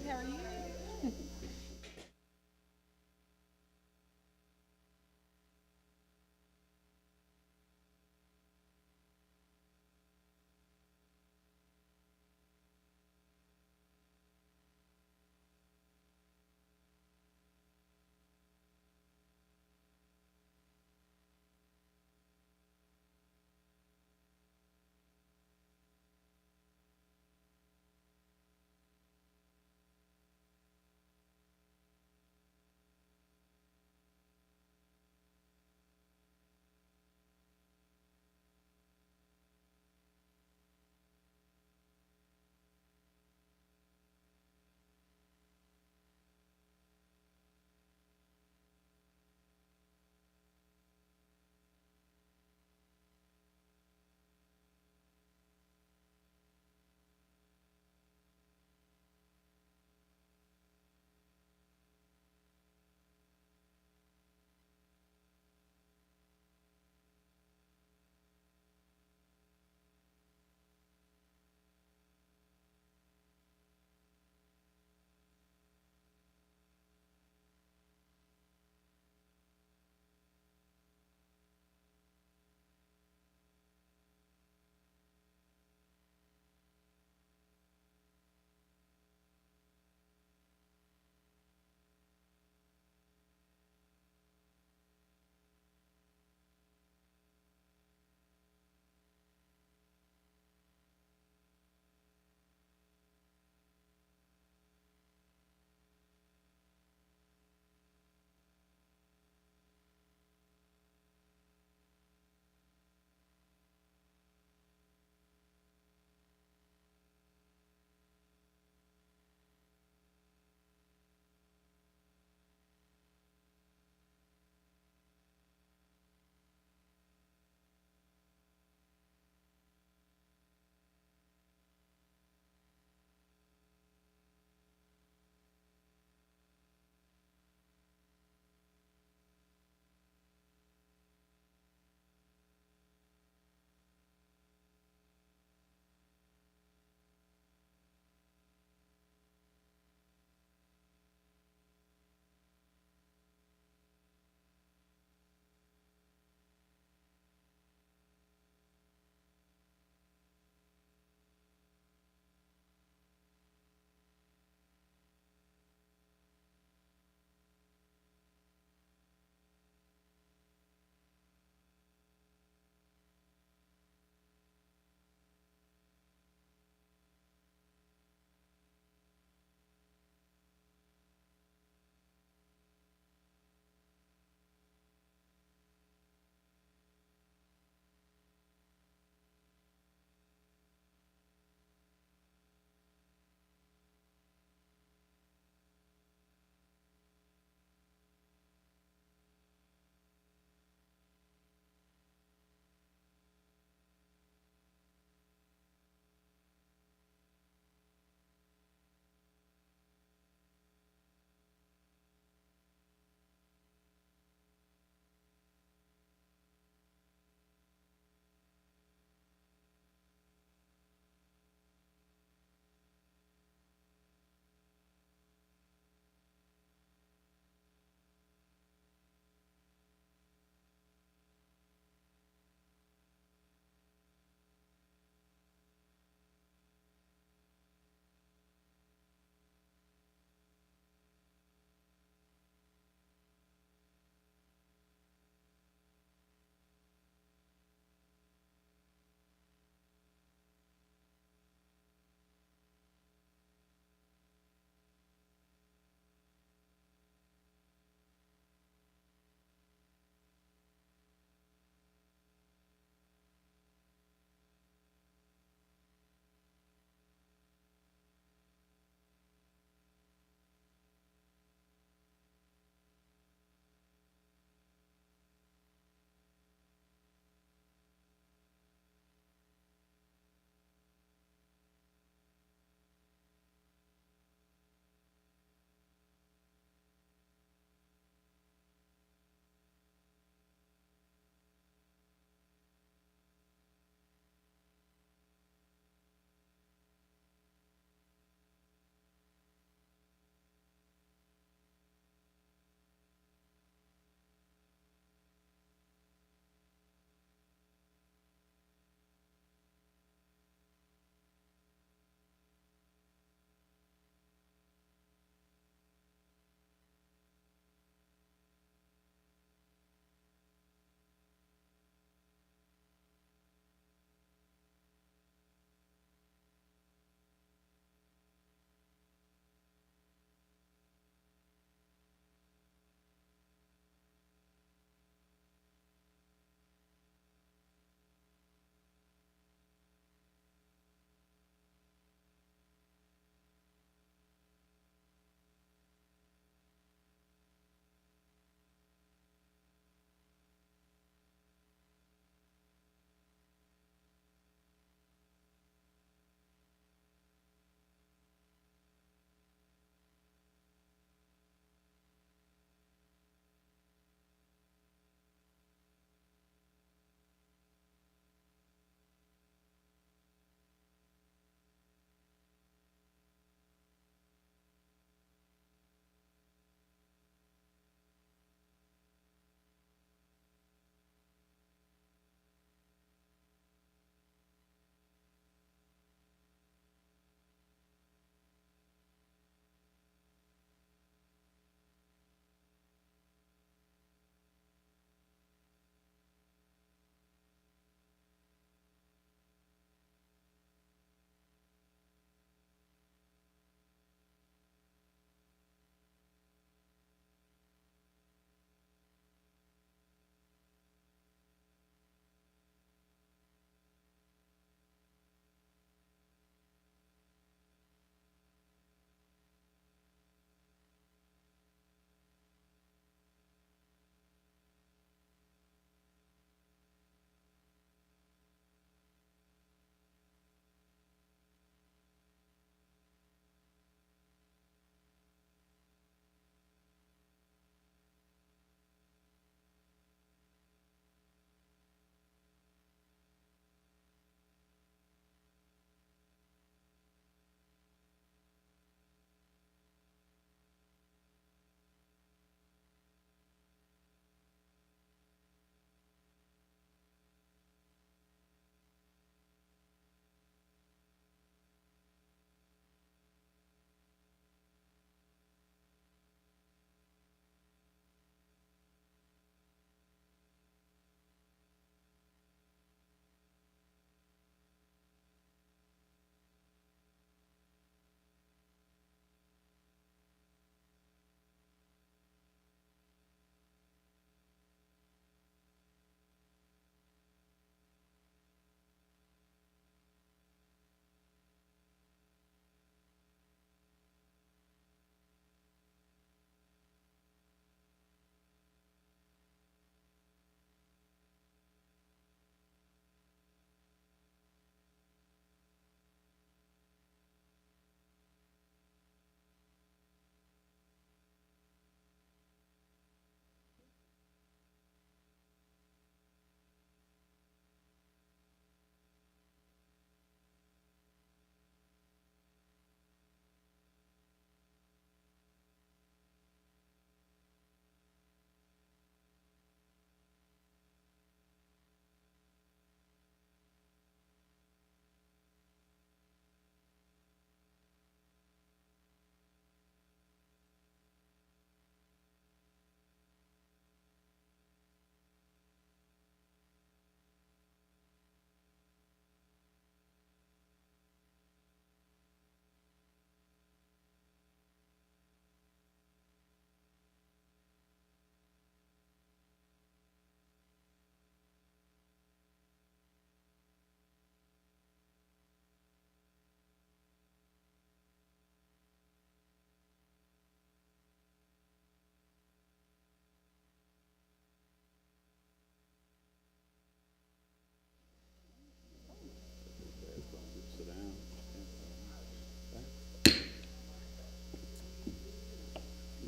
How are you?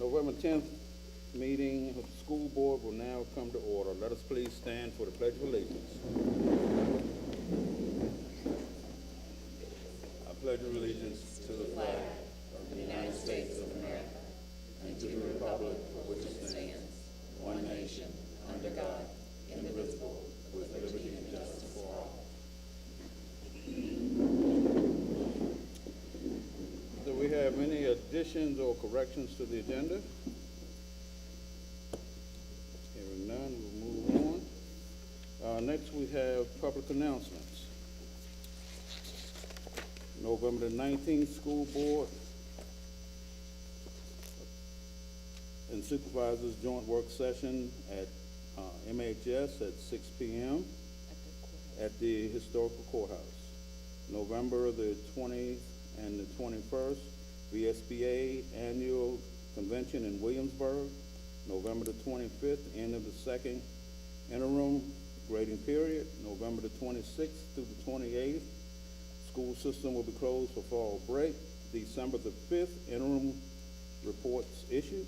November 10th meeting of the school board will now come to order. Let us please stand for the Pledge of Allegiance. I pledge allegiance to the flag of the United States of America and to the republic for which it stands, one nation, under God, indivisible, with liberty and justice for all. Do we have any additions or corrections to the agenda? Hearing none, we'll move on. Next, we have public announcements. November the 19th, school board and supervisors joint work session at MHS at 6 p.m. at the historical courthouse. November the 20th and the 21st, VSBA annual convention in Williamsburg. November the 25th, end of the second interim grading period. November the 26th through the 28th, school system will be closed for fall break. December the 5th, interim reports issued.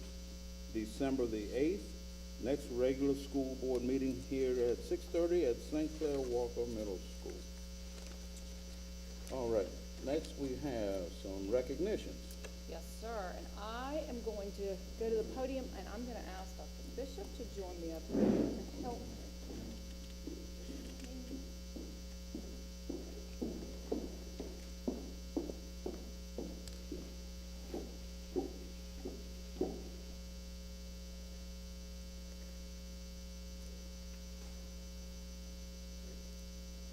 December the 8th, next regular school board meeting here at 6:30 at St. Clair Walker Middle School. All right, next we have some recognitions. Yes, sir. And I am going to go to the podium, and I'm going to ask Dr. Bishop to join me up here to help.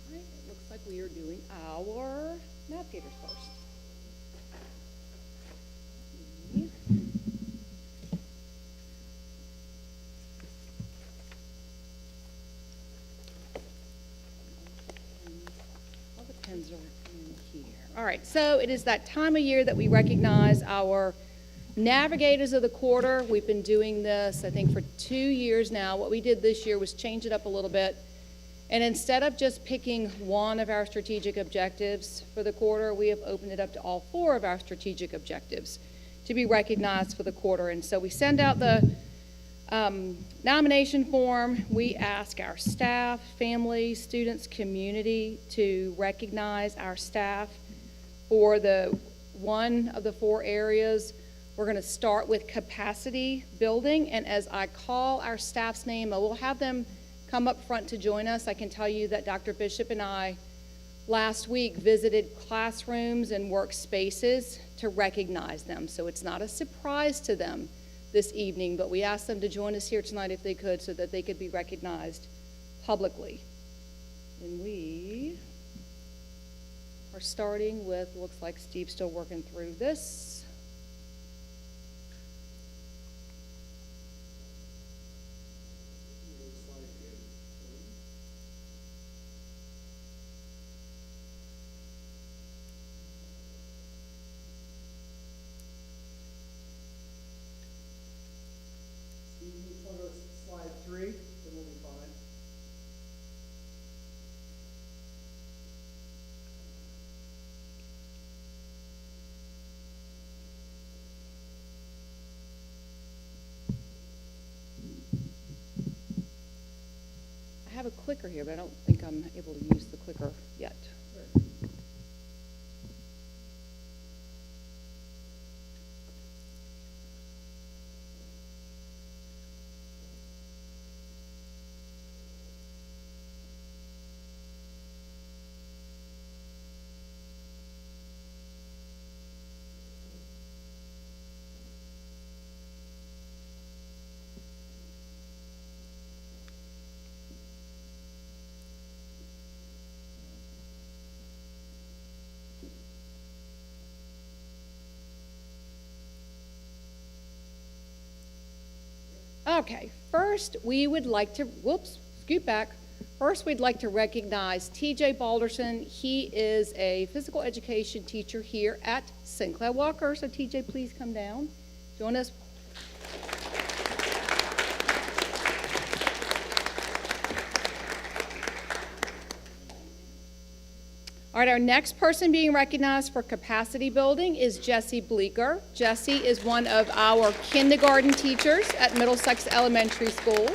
All right, it looks like we are doing our navigators first. All the pens are in here. All right, so it is that time of year that we recognize our navigators of the quarter. We've been doing this, I think, for 2 years now. What we did this year was change it up a little bit. And instead of just picking one of our strategic objectives for the quarter, we have opened it up to all 4 of our strategic objectives to be recognized for the quarter. And so we send out the nomination form. We ask our staff, families, students, community to recognize our staff for the one of the 4 areas. We're going to start with capacity building. And as I call our staff's name, I will have them come up front to join us. I can tell you that Dr. Bishop and I last week visited classrooms and workspaces to recognize them. So it's not a surprise to them this evening, but we asked them to join us here tonight if they could so that they could be recognized publicly. And we are starting with, looks like Steve's still working through this. Slide 3, then we'll be fine. I have a clicker here, but I don't think I'm able to use the clicker yet. Okay, first we would like to, scoot back. First, we'd like to recognize TJ Balderson. He is a physical education teacher here at St. Clair Walker. So TJ, please come down. Join us. All right, our next person being recognized for capacity building is Jessie Bleeker. Jessie is one of our kindergarten teachers at Middlesex Elementary School.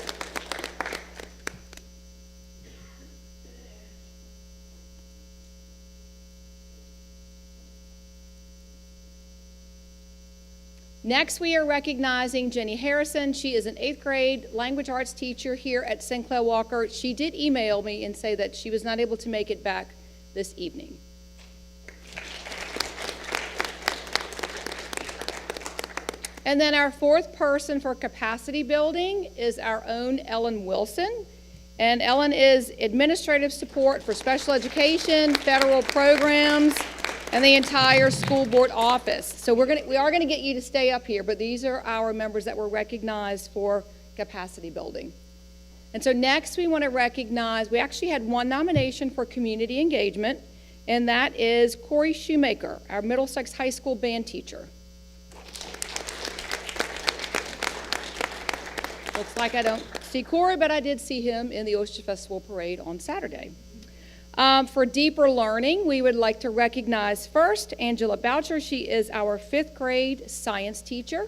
Next, we are recognizing Jenny Harrison. She is an 8th grade language arts teacher here at Sinclair Walker. She did email me and say that she was not able to make it back this evening. And then our 4th person for capacity building is our own Ellen Wilson. And Ellen is administrative support for special education, federal programs, and the entire school board office. So we are gonna get you to stay up here, but these are our members that were recognized for capacity building. And so next we want to recognize, we actually had one nomination for community engagement, and that is Corey Shoemaker, our Middlesex High School band teacher. Looks like I don't see Corey, but I did see him in the Oyster Festival Parade on Saturday. For deeper learning, we would like to recognize first Angela Boucher. She is our 5th grade science teacher.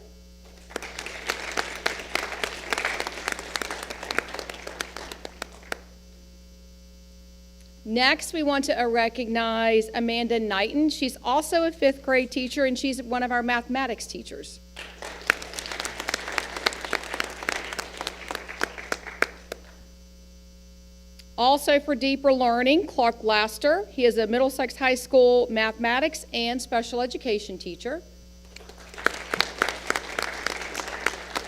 Next, we want to recognize Amanda Knighton. She's also a 5th grade teacher, and she's one of our mathematics teachers. Also for deeper learning, Clark Laster. He is a Middlesex High School mathematics and special education teacher.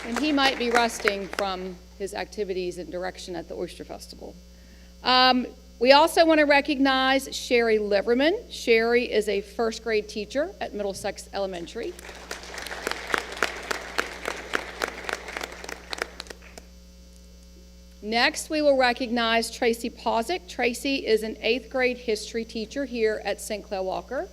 And he might be resting from his activities and direction at the Oyster Festival. We also want to recognize Sherry Liverman. Sherry is a 1st grade teacher at Middlesex Elementary. Next, we will recognize Tracy Posick. Tracy is an 8th grade history teacher here at Sinclair Walker.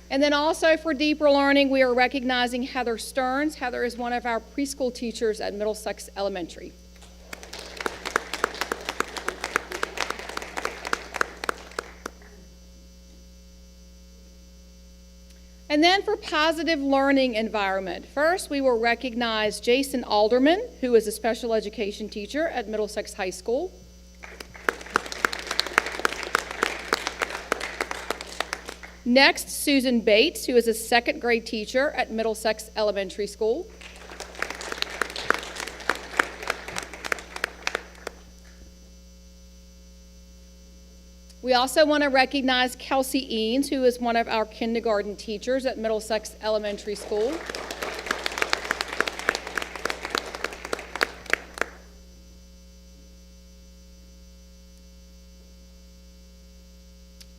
And then also for deeper learning, we are recognizing Heather Stearns. Heather is one of our preschool teachers at Middlesex Elementary. And then for positive learning environment, first we will recognize Jason Alderman, who is a special education teacher at Middlesex High School. Next, Susan Bates, who is a 2nd grade teacher at Middlesex Elementary School. We also want to recognize Kelsey Eanes, who is one of our kindergarten teachers at Middlesex Elementary School.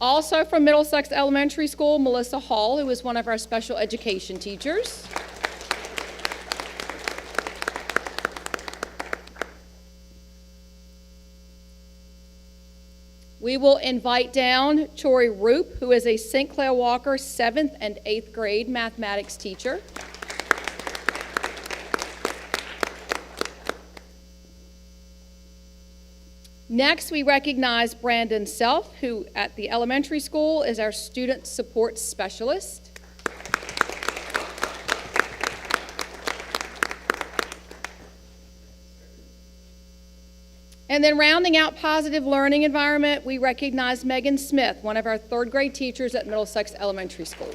Also from Middlesex Elementary School, Melissa Hall, who is one of our special education teachers. We will invite down Tori Roop, who is a Sinclair Walker 7th and 8th grade mathematics teacher. Next, we recognize Brandon Self, who at the elementary school is our student support specialist. And then rounding out positive learning environment, we recognize Megan Smith, one of our 3rd grade teachers at Middlesex Elementary School.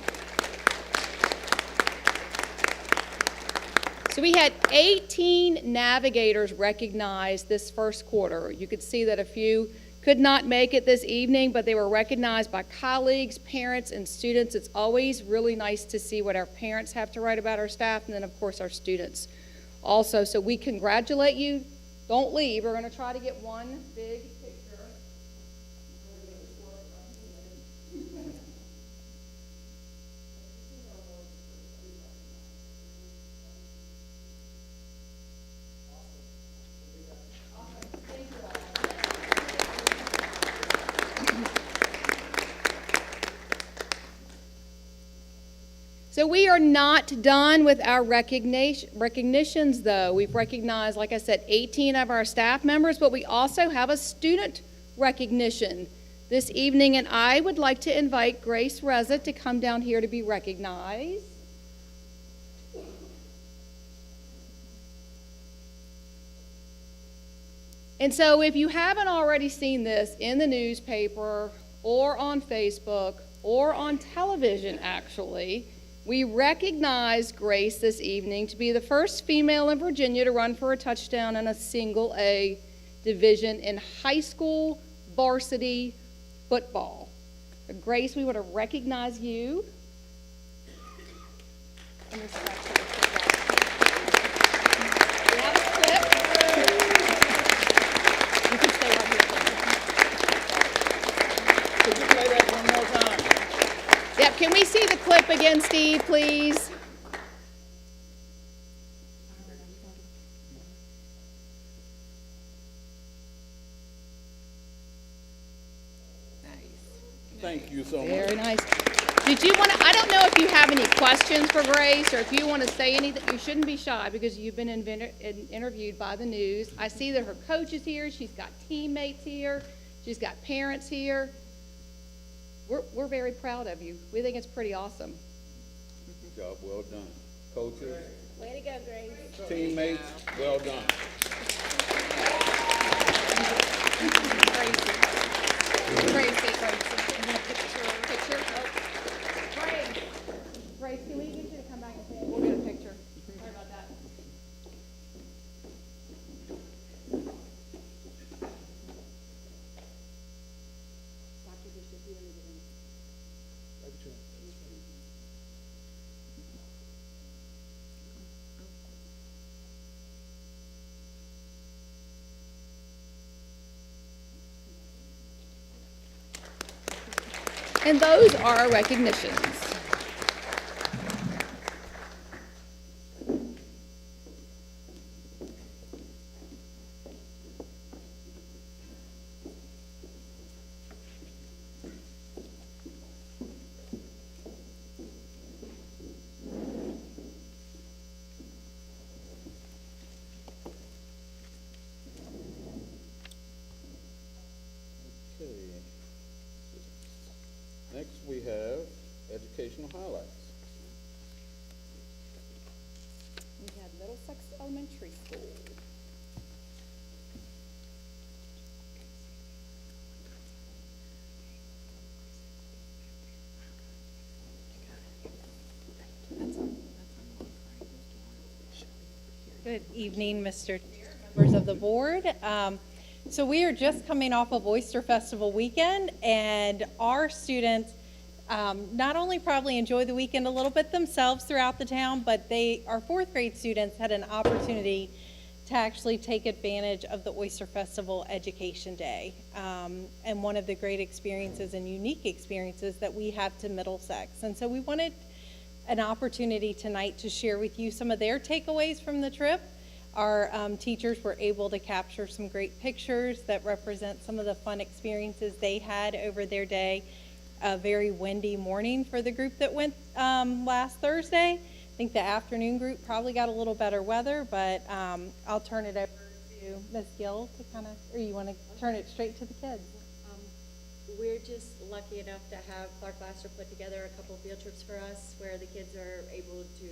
So we had 18 navigators recognized this first quarter. You could see that a few could not make it this evening, but they were recognized by colleagues, parents, and students. It's always really nice to see what our parents have to write about our staff, and then of course our students also. So we congratulate you. Don't leave. We're going to try to get one big picture. So we are not done with our recognitions, though. We've recognized, like I said, 18 of our staff members, but we also have a student recognition this evening, and I would like to invite Grace Reza to come down here to be recognized. And so if you haven't already seen this in the newspaper or on Facebook or on television, actually, we recognize Grace this evening to be the first female in Virginia to run for a touchdown in a single A division in high school varsity football. Grace, we want to recognize you. We have a clip. You can stay right here. Could you play that one more time? Yep, can we see the clip again, Steve, please? Thank you so much. Very nice. Did you want to, I don't know if you have any questions for Grace or if you want to say anything. You shouldn't be shy because you've been interviewed by the news. I see that her coach is here. She's got teammates here. She's got parents here. We're very proud of you. We think it's pretty awesome. Job well done. Coaches, Way to go, Grace. teammates, well done. Gracie. Picture. Oh. Grace, can we get you to come back and say, we'll get a picture. Sorry about that. Dr. Bishop, you don't need to. And those are our recognitions. Okay. Next, we have educational highlights. We had Middlesex Elementary School. Good evening, Mr. Chair, members of the board. So we are just coming off of Oyster Festival weekend, and our students not only probably enjoy the weekend a little bit themselves throughout the town, but our fourth grade students had an opportunity to actually take advantage of the Oyster Festival Education Day. And one of the great experiences and unique experiences that we have to Middlesex. And so we wanted an opportunity tonight to share with you some of their takeaways from the trip. Our teachers were able to capture some great pictures that represent some of the fun experiences they had over their day. A very windy morning for the group that went last Thursday. I think the afternoon group probably got a little better weather, but I'll turn it over to Ms. Gill to kind of, or you want to turn it straight to the kids? We're just lucky enough to have Clark Glasser put together a couple field trips for us where the kids are able to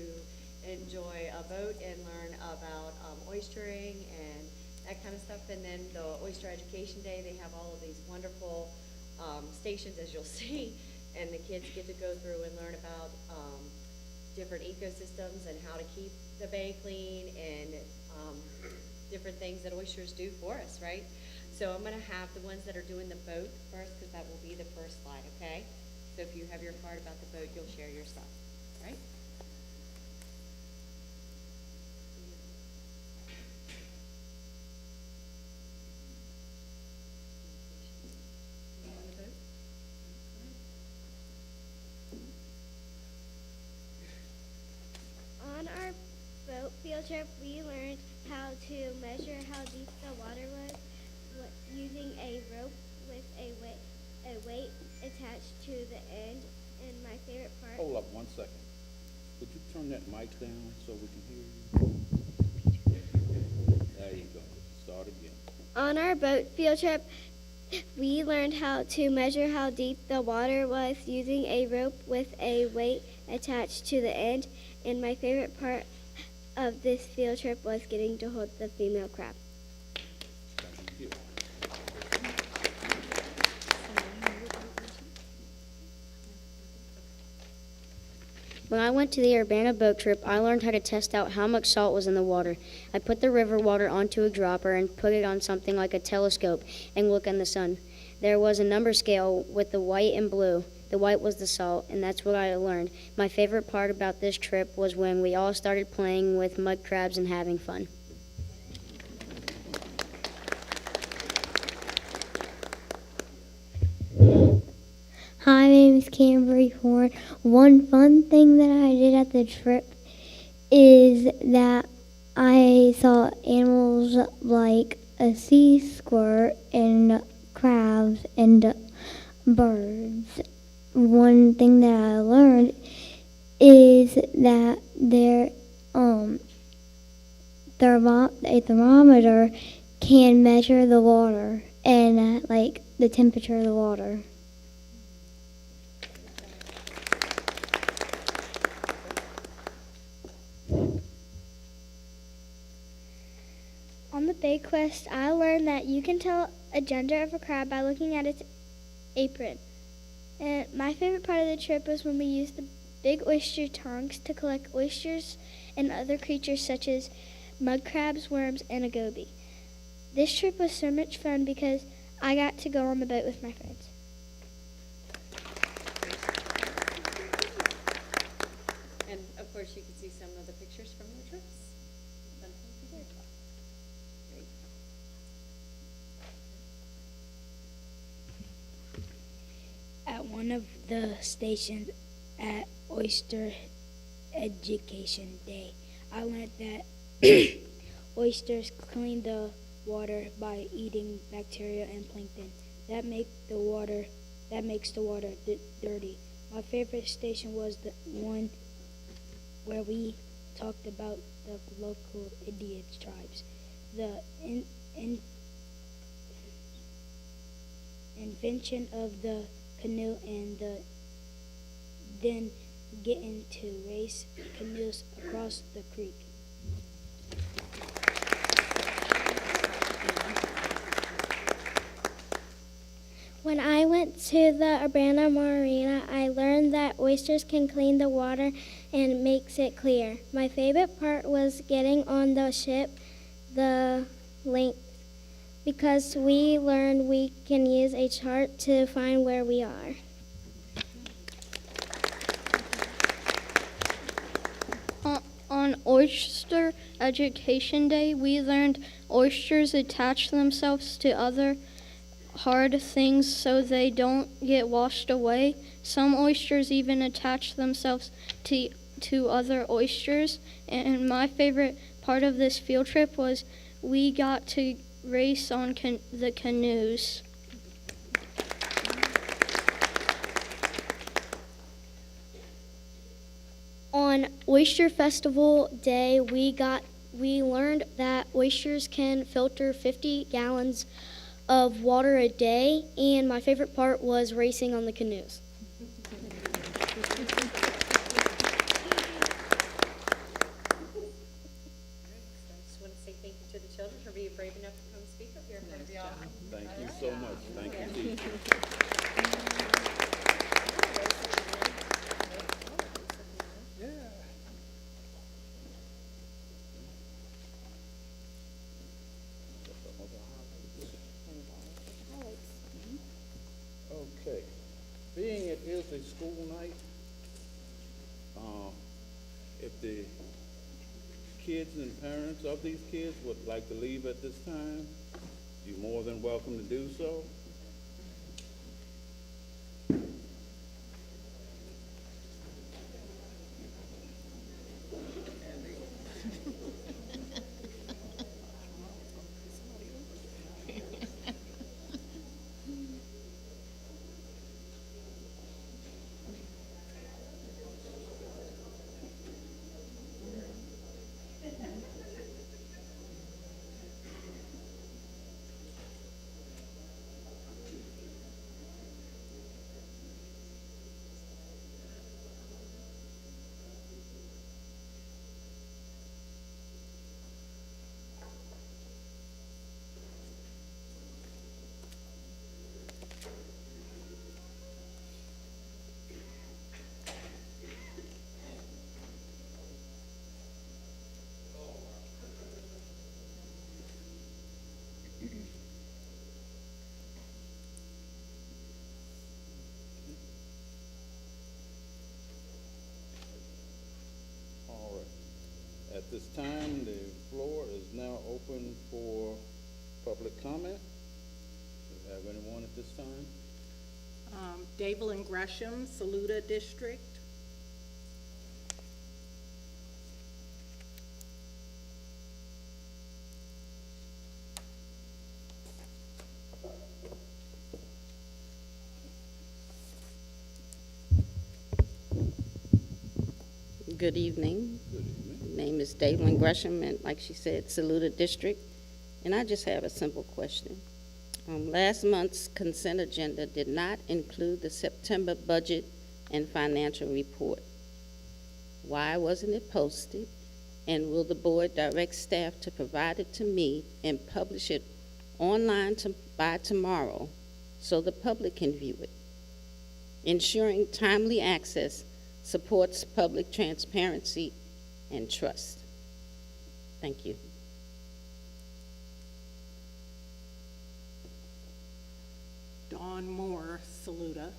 enjoy a boat and learn about oystering and that kind of stuff. And then the Oyster Education Day, they have all of these wonderful stations, as you'll see, and the kids get to go through and learn about different ecosystems and how to keep the bay clean and different things that oysters do for us, right? So I'm going to have the ones that are doing the boat first because that will be the first slide, okay? So if you have your card about the boat, you'll share your stuff, right? On the boat? On our boat field trip, we learned how to measure how deep the water was using a rope with a weight attached to the end. And my favorite part. Hold up one second. Could you turn that mic down so we can hear you? There you go. Start again. On our boat field trip, we learned how to measure how deep the water was using a rope with a weight attached to the end. And my favorite part of this field trip was getting to hold the female crab. Thank you. When I went to the Urbana boat trip, I learned how to test out how much salt was in the water. I put the river water onto a dropper and put it on something like a telescope and look in the sun. There was a number scale with the white and blue. The white was the salt, and that's what I learned. My favorite part about this trip was when we all started playing with mud crabs and having fun. Hi, my name is Canberry Horn. One fun thing that I did at the trip is that I saw animals like a sea squirt and crabs and birds. One thing that I learned is that a thermometer can measure the water and like the temperature of the water. On the Bay Quest, I learned that you can tell a gender of a crab by looking at its apron. And my favorite part of the trip was when we used the big oyster tongs to collect oysters and other creatures such as mud crabs, worms, and a goby. This trip was so much fun because I got to go on the boat with my friends. And of course, you can see some of the pictures from the trips. Fun things we did. Great. At one of the stations at Oyster Education Day, I learned that oysters clean the water by eating bacteria and plankton. That makes the water dirty. My favorite station was the one where we talked about the local Indian tribes. The invention of the canoe and then getting to race canoes across the creek. When I went to the Urbana Marina, I learned that oysters can clean the water and makes it clear. My favorite part was getting on the ship, the length, because we learned we can use a chart to find where we are. On Oyster Education Day, we learned oysters attach themselves to other hard things so they don't get washed away. Some oysters even attach themselves to other oysters. And my favorite part of this field trip was we got to race on the canoes. On Oyster Festival Day, we learned that oysters can filter 50 gallons of water a day, and my favorite part was racing on the canoes. I just want to say thank you to the children for being brave enough to come speak up here in front of us. Thank you so much. Thank you, teacher. Okay. Being it is a school night, if the kids and parents of these kids would like to leave at this time, you're more than welcome to do so. At this time, the floor is now open for public comment. Do we have anyone at this time? Dable and Gresham, Saluda District. Good evening. Good evening. Name is Daylin Gresham, and like she said, Saluda District. And I just have a simple question. Last month's consent agenda did not include the September budget and financial report. Why wasn't it posted? And will the board direct staff to provide it to me and publish it online by tomorrow so the public can view it? Ensuring timely access supports public transparency and trust. Thank you. Dawn Moore, Saluda.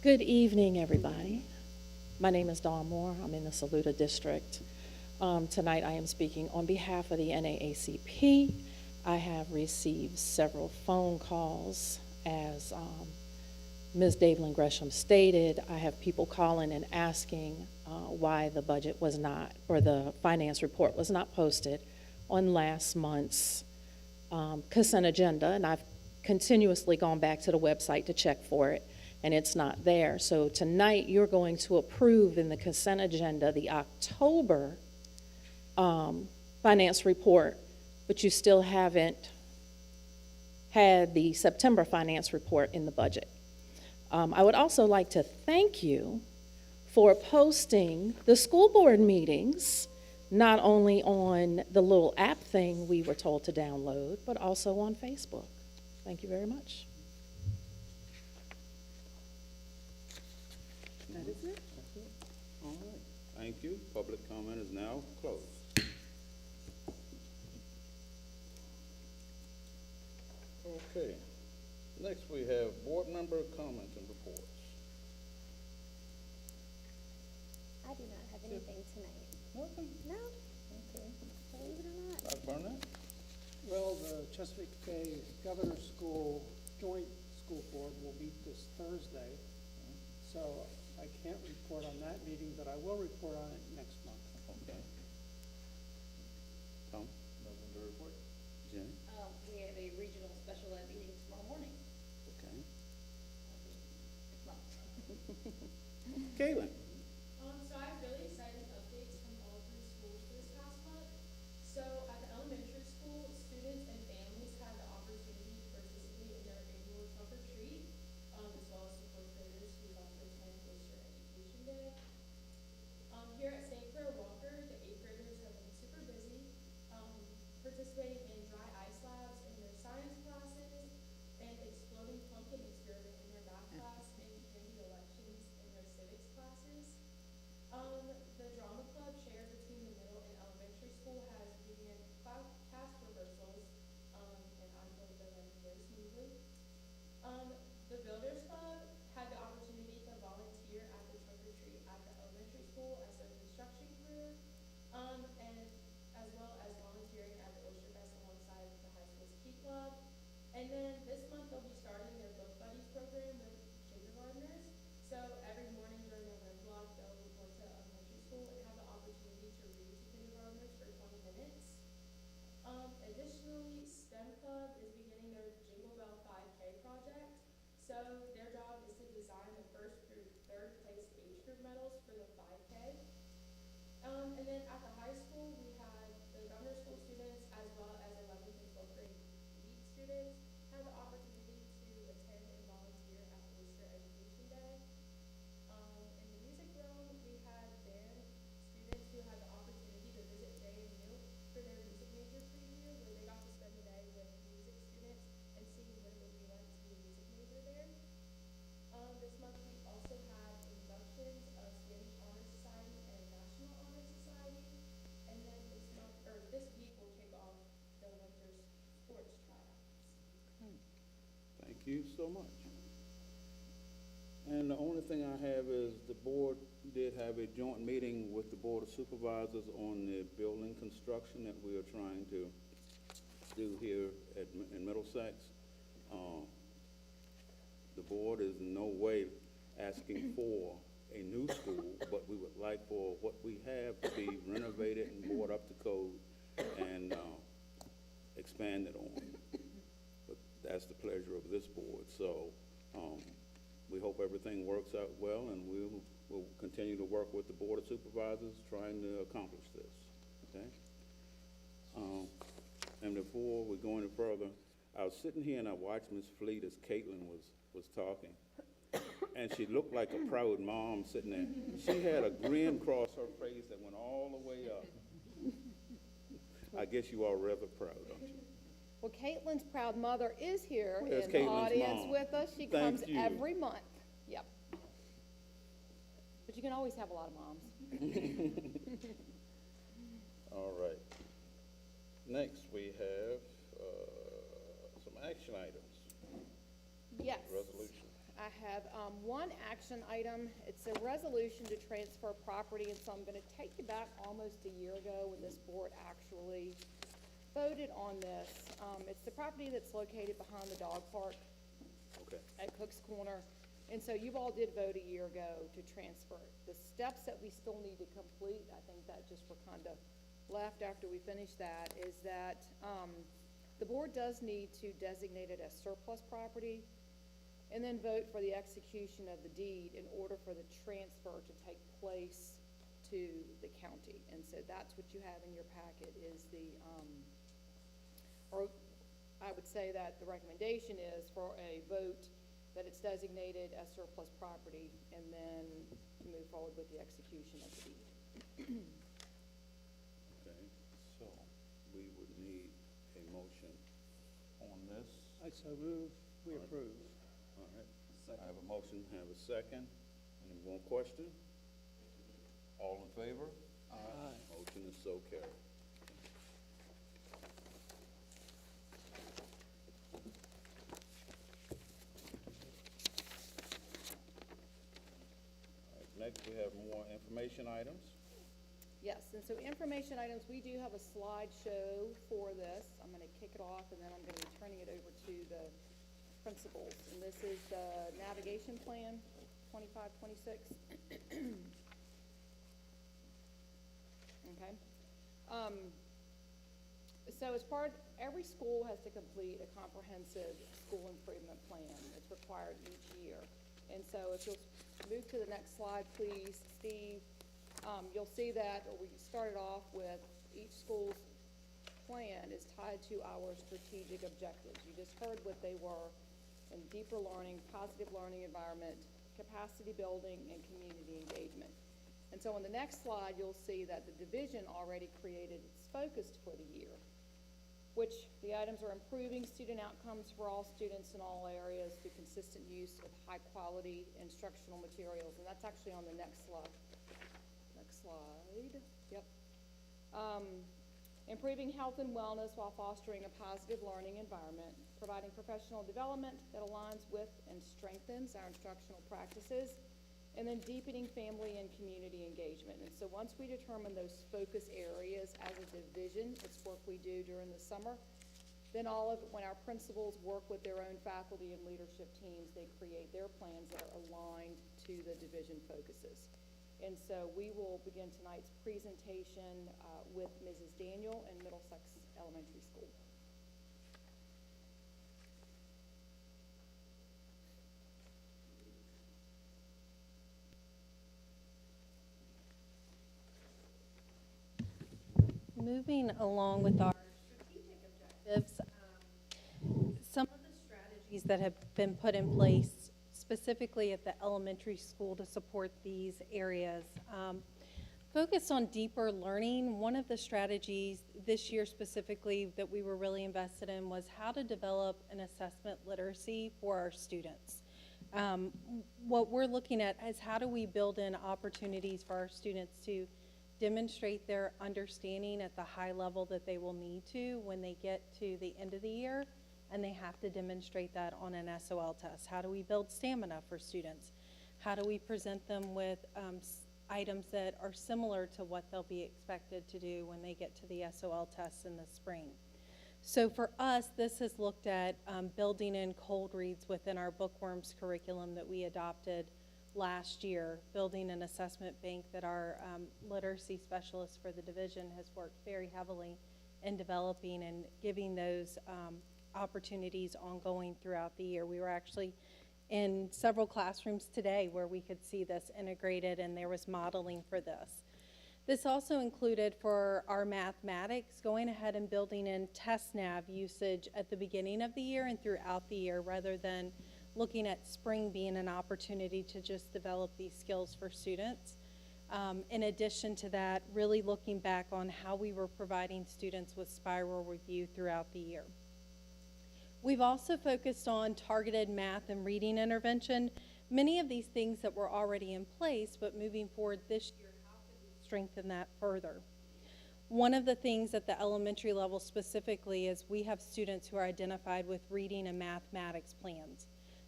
Good evening, everybody. My name is Dawn Moore. I'm in the Saluda District. Tonight I am speaking on behalf of the NAACP. I have received several phone calls. As Ms. Davelyn Gresham stated, I have people calling and asking why the budget was not, or the finance report was not posted on last month's consent agenda, and I've continuously gone back to the website to check for it, and it's not there. So tonight you're going to approve in the consent agenda the October finance report, but you still haven't had the September finance report in the budget. I would also like to thank you for posting the school board meetings, not only on the little app thing we were told to download, but also on Facebook. Thank you very much. That is it? All right. Thank you. Public comment is now closed. Okay. Next, we have board member comments and reports. I do not have anything tonight. Nothing? No? Okay. Believe it or not. Dr. Burnett? Well, the Chesapeake Bay Governor's School Joint School Board will meet this Thursday, so I can't report on that meeting, but I will report on it next month. Okay. Tom? Nothing to report. Jenny? We have a regional special ed meeting tomorrow morning. Okay. Kaylin? So I have really exciting updates from all three schools this past month. So at the elementary school, students and families had the opportunity to participate in their annual trunk or treat, as well as support graders who got to attend Oyster Education Day. Here at St. Clair Walker, the 8th graders have been super busy, participating in dry ice labs in their science classes, and exploding pumpkin experiment in their math class, and candy elections in their civics classes. The drama club shared between the middle and elementary school has began cast rehearsals, and I feel like they went very smoothly. The Builders Club had the opportunity to volunteer at the trunk or treat at the elementary school as their construction crew, and as well as volunteering at the Oyster Fest alongside the high school's Key Club. And then this month they'll be starting their Book Buddies program with kindergartners. So every morning during their run block, they'll report to elementary school and have the opportunity to read to kindergartners for 20 minutes. Additionally, STEM Club is beginning their Jingle Bell 5K project. So their job is to design the first through third place age group medals for the 5K. And then at the high school, we had the governor's school students as well as 11th and 12th grade lead students had the opportunity to attend and volunteer at the Oyster Education Day. In the music room, we had band students who had the opportunity to visit JMU for their music major preview, where they got to spend the day with music students and see what it would be like to be a music major there. This month we also had inductions of Spanish Honor Society and National Honor Society, and then this week will kick off the winter sports tryouts. Thank you so much. And the only thing I have is the board did have a joint meeting with the Board of Supervisors on the building construction that we are trying to do here in Middlesex. The board is in no way asking for a new school, but we would like for what we have to be renovated and brought up to code and expanded on. But that's the pleasure of this board. So we hope everything works out well, and we'll continue to work with the Board of Supervisors trying to accomplish this, okay? And before we go any further, I was sitting here and I watched Ms. Fleet as Caitlin was talking, and she looked like a proud mom sitting there. She had a grin across her face that went all the way up. I guess you are rather proud, don't you? Well, Caitlin's proud mother is here Where's in the Caitlin's audience mom? with us. She Thank comes you. every month. Yep. But you can always have a lot of moms. All right. Next, we have some action items. Yes. Resolution. I have one action item. It's a resolution to transfer property, and so I'm going to take you back almost a year ago when this board actually voted on this. It's the property that's located behind the dog park Okay. at Cook's Corner. And so you all did vote a year ago to transfer it. The steps that we still need to complete, I think that just were kind of left after we finish that, is that the board does need to designate it as surplus property and then vote for the execution of the deed in order for the transfer to take place to the county. And so that's what you have in your packet is the, or I would say that the recommendation is for a vote that it's designated as surplus property and then to move forward with the execution of the deed. Okay, so we would need a motion on this. I so move, we All right. approve. All right. I have a motion, have a second. Any more question? All in favor? Aye. Motion is so carried. All right, next we have more information items. Yes, and so information items, we do have a slideshow for this. I'm going to kick it off and then I'm going to be turning it over to the principals. And this is the navigation plan, 25-26. Okay. So as part, every school has to complete a comprehensive school improvement plan. It's required each year. And so if you'll move to the next slide, please, Steve, you'll see that, or we started off with each school's plan is tied to our strategic objectives. You just heard what they were in deeper learning, positive learning environment, capacity building, and community engagement. And so on the next slide, you'll see that the division already created its focus for the year, which the items are improving student outcomes for all students in all areas through consistent use of high-quality instructional materials. And that's actually on the next slide. Next slide. Yep. Improving health and wellness while fostering a positive learning environment, providing professional development that aligns with and strengthens our instructional practices, and then deepening family and community engagement. And so once we determine those focus areas as a division, it's work we do during the summer, then all of it, when our principals work with their own faculty and leadership teams, they create their plans that are aligned to the division focuses. And so we will begin tonight's presentation with Mrs. Daniel in Middlesex Elementary School. Moving along with our strategic objectives, some of the strategies that have been put in place specifically at the elementary school to support these areas. Focus on deeper learning. One of the strategies this year specifically that we were really invested in was how to develop an assessment literacy for our students. What we're looking at is how do we build in opportunities for our students to demonstrate their understanding at the high level that they will need to when they get to the end of the year, and they have to demonstrate that on an SOL test. How do we build stamina for students? How do we present them with items that are similar to what they'll be expected to do when they get to the SOL tests in the spring? So for us, this has looked at building in cold reads within our bookworms curriculum that we adopted last year, building an assessment bank that our literacy specialist for the division has worked very heavily in developing and giving those opportunities ongoing throughout the year. We were actually in several classrooms today where we could see this integrated, and there was modeling for this. This also included for our mathematics, going ahead and building in TestNav usage at the beginning of the year and throughout the year, rather than looking at spring being an opportunity to just develop these skills for students. In addition to that, really looking back on how we were providing students with spiral review throughout the year. We've also focused on targeted math and reading intervention. Many of these things that were already in place, but moving forward this year, how could we strengthen that further? One of the things at the elementary level specifically is we have students who are identified with reading and mathematics plans.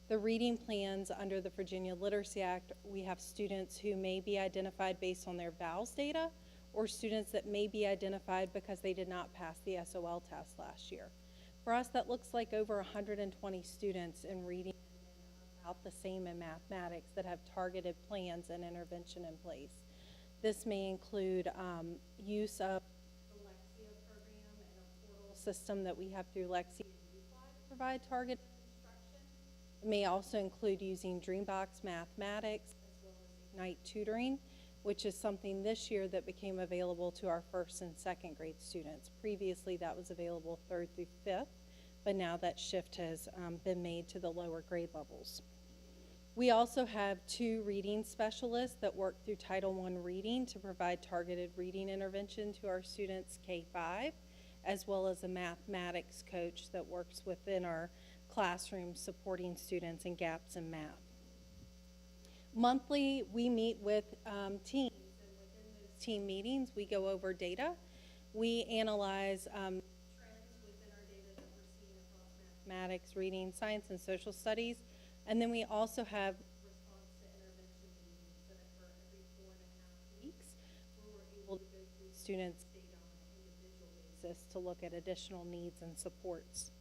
The reading plans under the Virginia Literacy Act, we have students who may be identified based on their VALS data, or students that may be identified because they did not pass the SOL test last year. For us, that looks like over 120 students in reading, and about the same in mathematics, that have targeted plans and intervention in place. This may include use of the Lexia program and a portal system that we have through Lexia and UFly to provide targeted instruction. It may also include using Dreambox Mathematics as well as Ignite Tutoring, which is something this year that became available to our first and second grade students. Previously, that was available 3rd through 5th, but now that shift has been made to the lower grade levels. We also have 2 reading specialists that work through Title I Reading to provide targeted reading intervention to our students K-5, as well as a mathematics coach that works within our classroom supporting students in gaps in math. Monthly, we meet with teams, and within those team meetings, we go over data. We analyze trends within our data that we're seeing across mathematics, reading, science, and social studies. And then we also have response to intervention meetings that occur every 4.5 weeks, where we're able to go through students' data on an individual basis to look at additional needs and supports.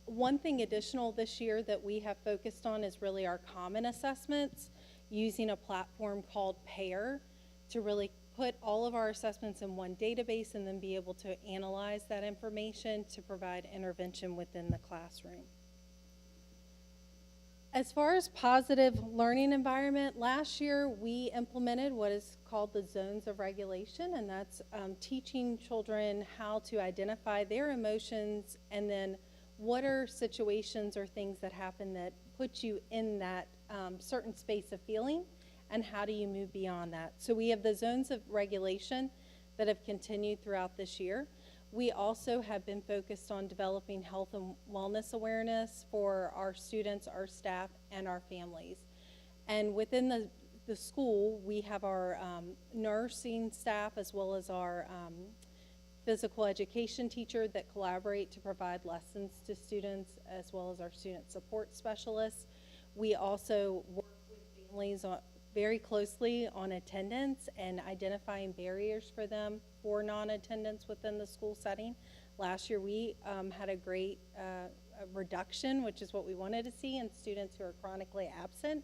One thing additional this year that we have focused on is really our common assessments, using a platform called PAIR to really put all of our assessments in one database and then be able to analyze that information to provide intervention within the classroom. As far as positive learning environment, last year we implemented what is called the zones of regulation, and that's teaching children how to identify their emotions and then what are situations or things that happen that put you in that certain space of feeling, and how do you move beyond that? So we have the zones of regulation that have continued throughout this year. We also have been focused on developing health and wellness awareness for our students, our staff, and our families. And within the school, we have our nursing staff as well as our physical education teacher that collaborate to provide lessons to students, as well as our student support specialists. We also work with families very closely on attendance and identifying barriers for them for non-attendance within the school setting. Last year we had a great reduction, which is what we wanted to see, in students who are chronically absent.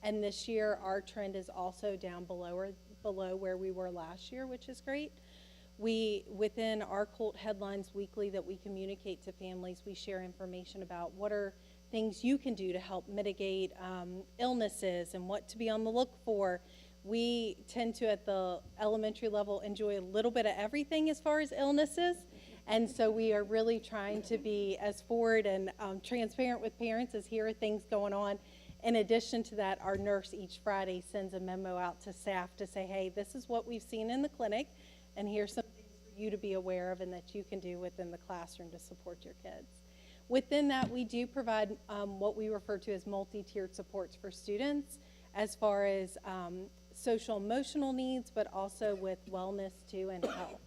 And this year our trend is also down below where we were last year, which is great. Within our COLT Headlines Weekly that we communicate to families, we share information about what are things you can do to help mitigate illnesses and what to be on the look for. We tend to, at the elementary level, enjoy a little bit of everything as far as illnesses. And so we are really trying to be as forward and transparent with parents as here are things going on. In addition to that, our nurse each Friday sends a memo out to staff to say, hey, this is what we've seen in the clinic, and here's some things for you to be aware of and that you can do within the classroom to support your kids. Within that, we do provide what we refer to as multi-tiered supports for students as far as social emotional needs, but also with wellness too and health.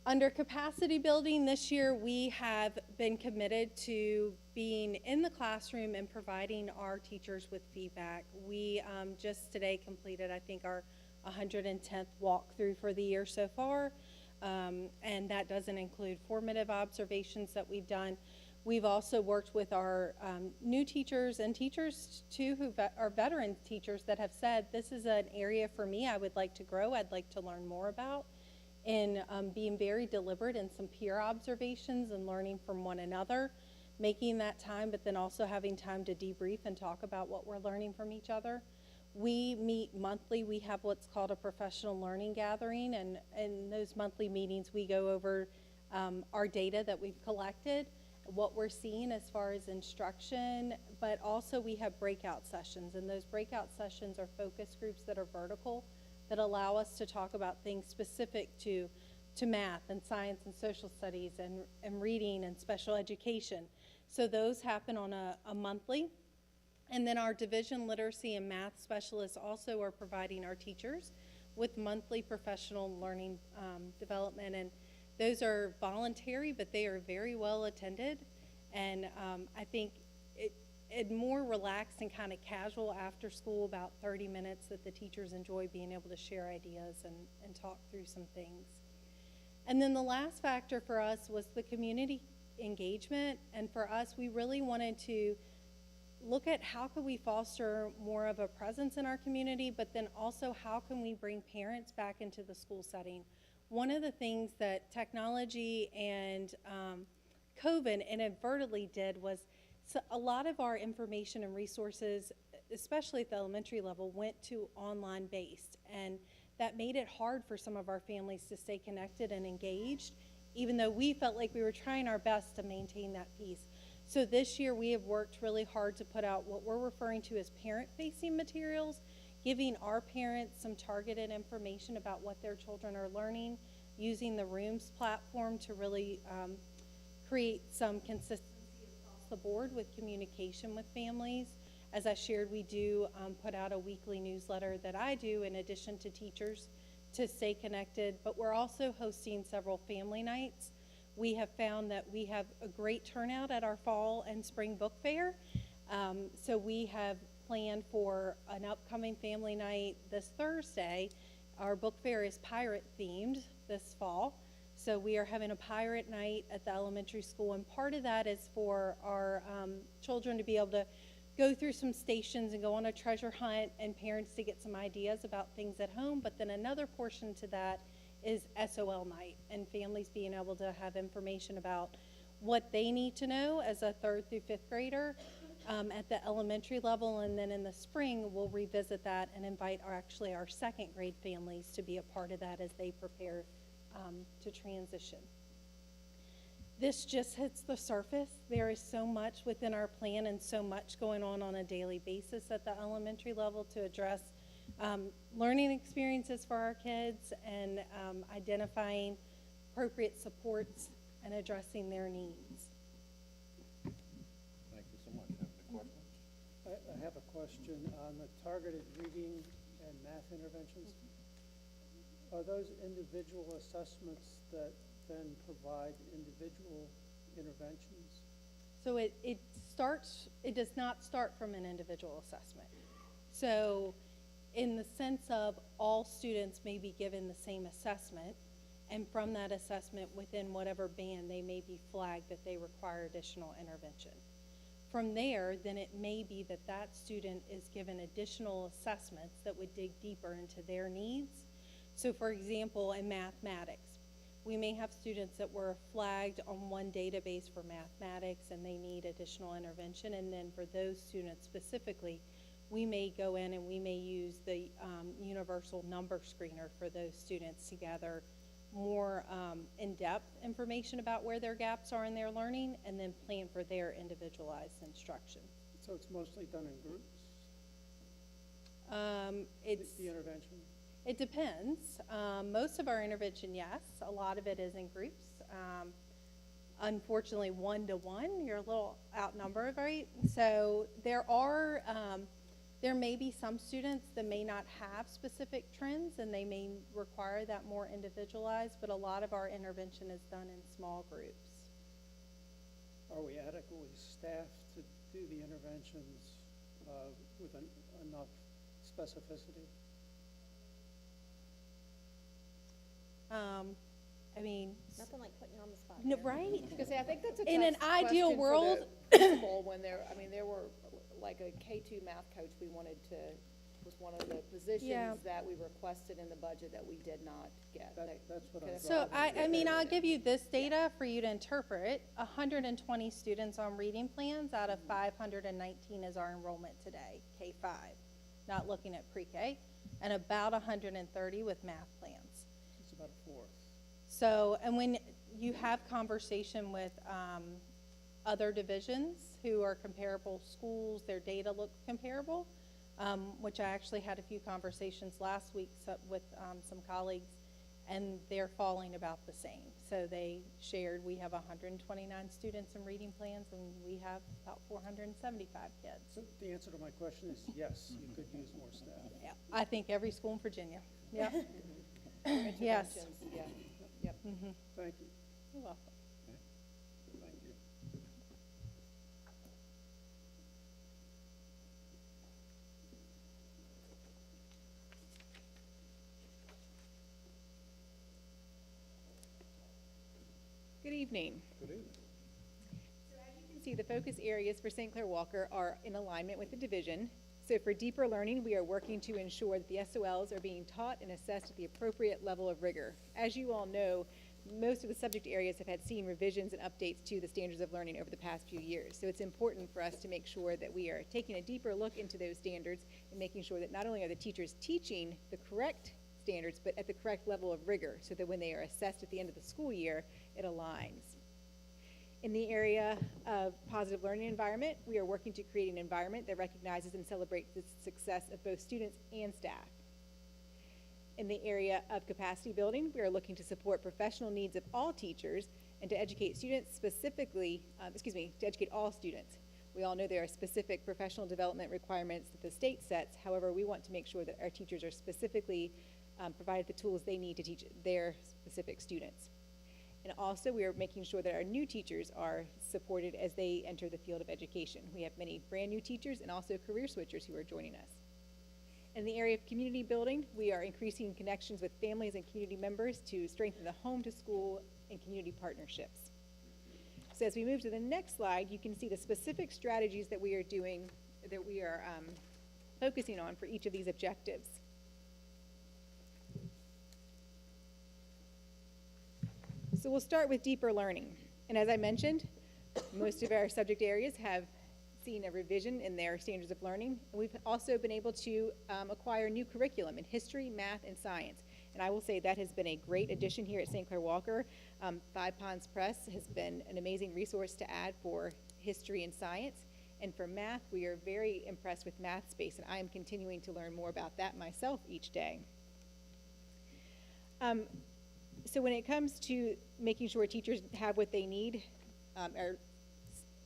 Under capacity building this year, we have been committed to being in the classroom and providing our teachers with feedback. We just today completed, I think, our 110th walkthrough for the year so far, and that doesn't include formative observations that we've done. We've also worked with our new teachers and teachers too who are veteran teachers that have said, this is an area for me I would like to grow, I'd like to learn more about. In being very deliberate in some peer observations and learning from one another, making that time, but then also having time to debrief and talk about what we're learning from each other. We meet monthly. We have what's called a professional learning gathering, and in those monthly meetings, we go over our data that we've collected, what we're seeing as far as instruction, but also we have breakout sessions, and those breakout sessions are focus groups that are vertical, that allow us to talk about things specific to math and science and social studies and reading and special education. So those happen on a monthly. And then our division literacy and math specialists also are providing our teachers with monthly professional learning development. And those are voluntary, but they are very well attended. And I think it more relaxed and kind of casual after school, about 30 minutes that the teachers enjoy being able to share ideas and talk through some things. And then the last factor for us was the community engagement. And for us, we really wanted to look at how could we foster more of a presence in our community, but then also how can we bring parents back into the school setting. One of the things that technology and COVID inadvertently did was, so a lot of our information and resources, especially at the elementary level, went to online based, and that made it hard for some of our families to stay connected and engaged, even though we felt like we were trying our best to maintain that piece. So this year we have worked really hard to put out what we're referring to as parent-facing materials, giving our parents some targeted information about what their children are learning, using the Rooms platform to really create some consistency the board with communication with families. As I shared, we do put out a weekly newsletter that I do in addition to teachers to stay connected, but we're also hosting several family nights. We have found that we have a great turnout at our fall and spring book fair. So we have planned for an upcoming family night this Thursday. Our book fair is pirate themed this fall. So we are having a pirate night at the elementary school, and part of that is for our children to be able to go through some stations and go on a treasure hunt, and parents to get some ideas about things at home. But then another portion to that is SOL night, and families being able to have information about what they need to know as a 3rd through 5th grader at the elementary level. And then in the spring, we'll revisit that and invite our 2nd grade families to be a part of that as they prepare to transition. This just hits the surface. There is so much within our plan and so much going on a daily basis at the elementary level to address learning experiences for our kids and identifying appropriate supports and addressing their needs. Thank you so much. Have any questions? I have a question on the targeted reading and math interventions. Are those individual assessments that then provide individual interventions? So it does not start from an individual assessment. So in the sense of all students may be given the same assessment, and from that assessment within whatever band they may be flagged that they require additional intervention. From there, then it may be that that student is given additional assessments that would dig deeper into their needs. So for example, in mathematics, we may have students that were flagged on one database for mathematics and they need additional intervention, and then for those students specifically, we may go in and we may use the universal number screener for those students to gather more in-depth information about where their gaps are in their learning and then plan for their individualized instruction. So it's mostly done in groups? The intervention? It depends. Most of our intervention, yes. A lot of it is in groups. Unfortunately, 1-to-1, you're a little outnumbered, right? So there are There may be some students that may not have specific trends and they may require that more individualized, but a lot of our intervention is done in small groups. Are we adequately staffed to do the interventions with enough specificity? I mean, Nothing like putting you on the spot. no, there. right? Because I think that's a In an tough ideal question for world- the principal when there were, like a K2 math coach we wanted to, was one of the Yeah. positions that we requested in the budget that we did not get. That's what I could have So been- I mean, I'll give you this data for you to interpret. 120 students on reading plans out of 519 is our enrollment today, K-5, not looking at pre-K, and about 130 with math plans. It's about a fourth. So, and when you have conversation with other divisions who are comparable schools, their data look comparable, which I actually had a few conversations last week with some colleagues, and they're falling about the same. So they shared we have 129 students in reading plans, and we have about 475 kids. So the answer to my question is yes, you could use more staff. Yeah, I think every school in Virginia. Yeah. Yes. Interventions, yeah, yep. Thank you. You're welcome. Thank you. Good evening. Good evening. So as you can see, the focus areas for St. Clair Walker are in alignment with the division. So for deeper learning, we are working to ensure that the SOLs are being taught and assessed at the appropriate level of rigor. As you all know, most of the subject areas have had seen revisions and updates to the standards of learning over the past few years. So it's important for us to make sure that we are taking a deeper look into those standards and making sure that not only are the teachers teaching the correct standards, but at the correct level of rigor, so that when they are assessed at the end of the school year, it aligns. In the area of positive learning environment, we are working to create an environment that recognizes and celebrates the success of both students and staff. In the area of capacity building, we are looking to support professional needs of all teachers and to educate students specifically, to educate all students. We all know there are specific professional development requirements that the state sets. However, we want to make sure that our teachers are specifically provided the tools they need to teach their specific students. And also, we are making sure that our new teachers are supported as they enter the field of education. We have many brand new teachers and also career switchers who are joining us. In the area of community building, we are increasing connections with families and community members to strengthen the home to school and community partnerships. So as we move to the next slide, you can see the specific strategies that we are doing, that we are focusing on for each of these objectives. So we'll start with deeper learning. And as I mentioned, most of our subject areas have seen a revision in their standards of learning. And we've also been able to acquire new curriculum in history, math, and science. And I will say that has been a great addition here at St. Clair Walker. Five Ponds Press has been an amazing resource to add for history and science. And for math, we are very impressed with MathSpace, and I am continuing to learn more about that myself each day. So when it comes to making sure teachers have what they need, our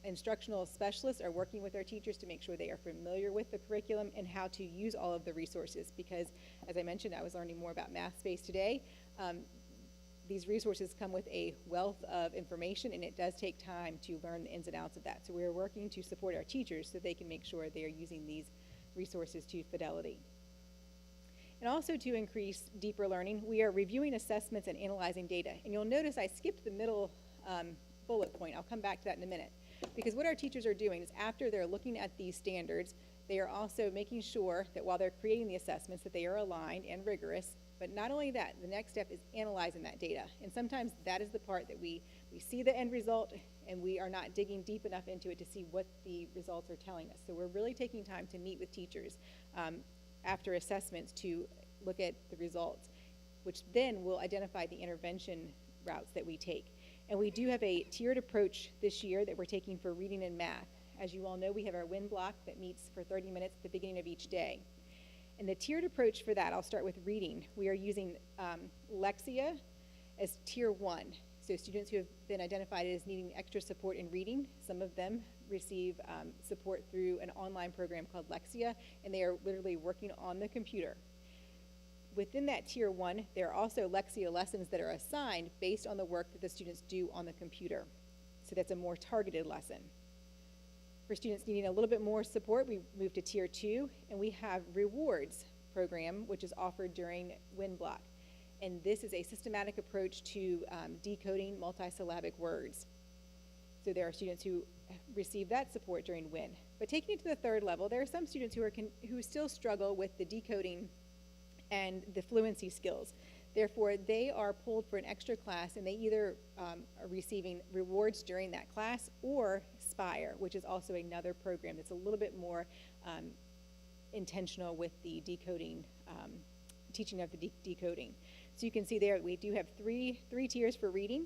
instructional specialists are working with our teachers to make sure they are familiar with the curriculum and how to use all of the resources, because as I mentioned, I was learning more about MathSpace today. These resources come with a wealth of information, and it does take time to learn the ins and outs of that. So we're working to support our teachers so they can make sure they are using these resources to fidelity. And also to increase deeper learning, we are reviewing assessments and analyzing data. And you'll notice I skipped the middle bullet point. I'll come back to that in a minute. Because what our teachers are doing is after they're looking at these standards, they are also making sure that while they're creating the assessments that they are aligned and rigorous. But not only that, the next step is analyzing that data. And sometimes that is the part that we see the end result and we are not digging deep enough into it to see what the results are telling us. So we're really taking time to meet with teachers after assessments to look at the results, which then will identify the intervention routes that we take. And we do have a tiered approach this year that we're taking for reading and math. As you all know, we have our WIN block that meets for 30 minutes at the beginning of each day. And the tiered approach for that, I'll start with reading. We are using Lexia as tier 1. So So students who have been identified as needing extra support in reading, some of them receive support through an online program called Lexia, and they are literally working on the computer. Within that tier 1, there are also Lexia lessons that are assigned based on the work that the students do on the computer. So that's a more targeted lesson. For students needing a little bit more support, we move to tier 2, and we have rewards program, which is offered during WIN block. And this is a systematic approach to decoding multisyllabic words. So there are students who receive that support during WIN. But taking it to the 3rd level, there are some students who still struggle with the decoding and the fluency skills. Therefore, they are pulled for an extra class, and they either are receiving rewards during that class or Spire, which is also another program that's a little bit more intentional with the decoding, teaching of the decoding. So you can see there we do have three tiers for reading,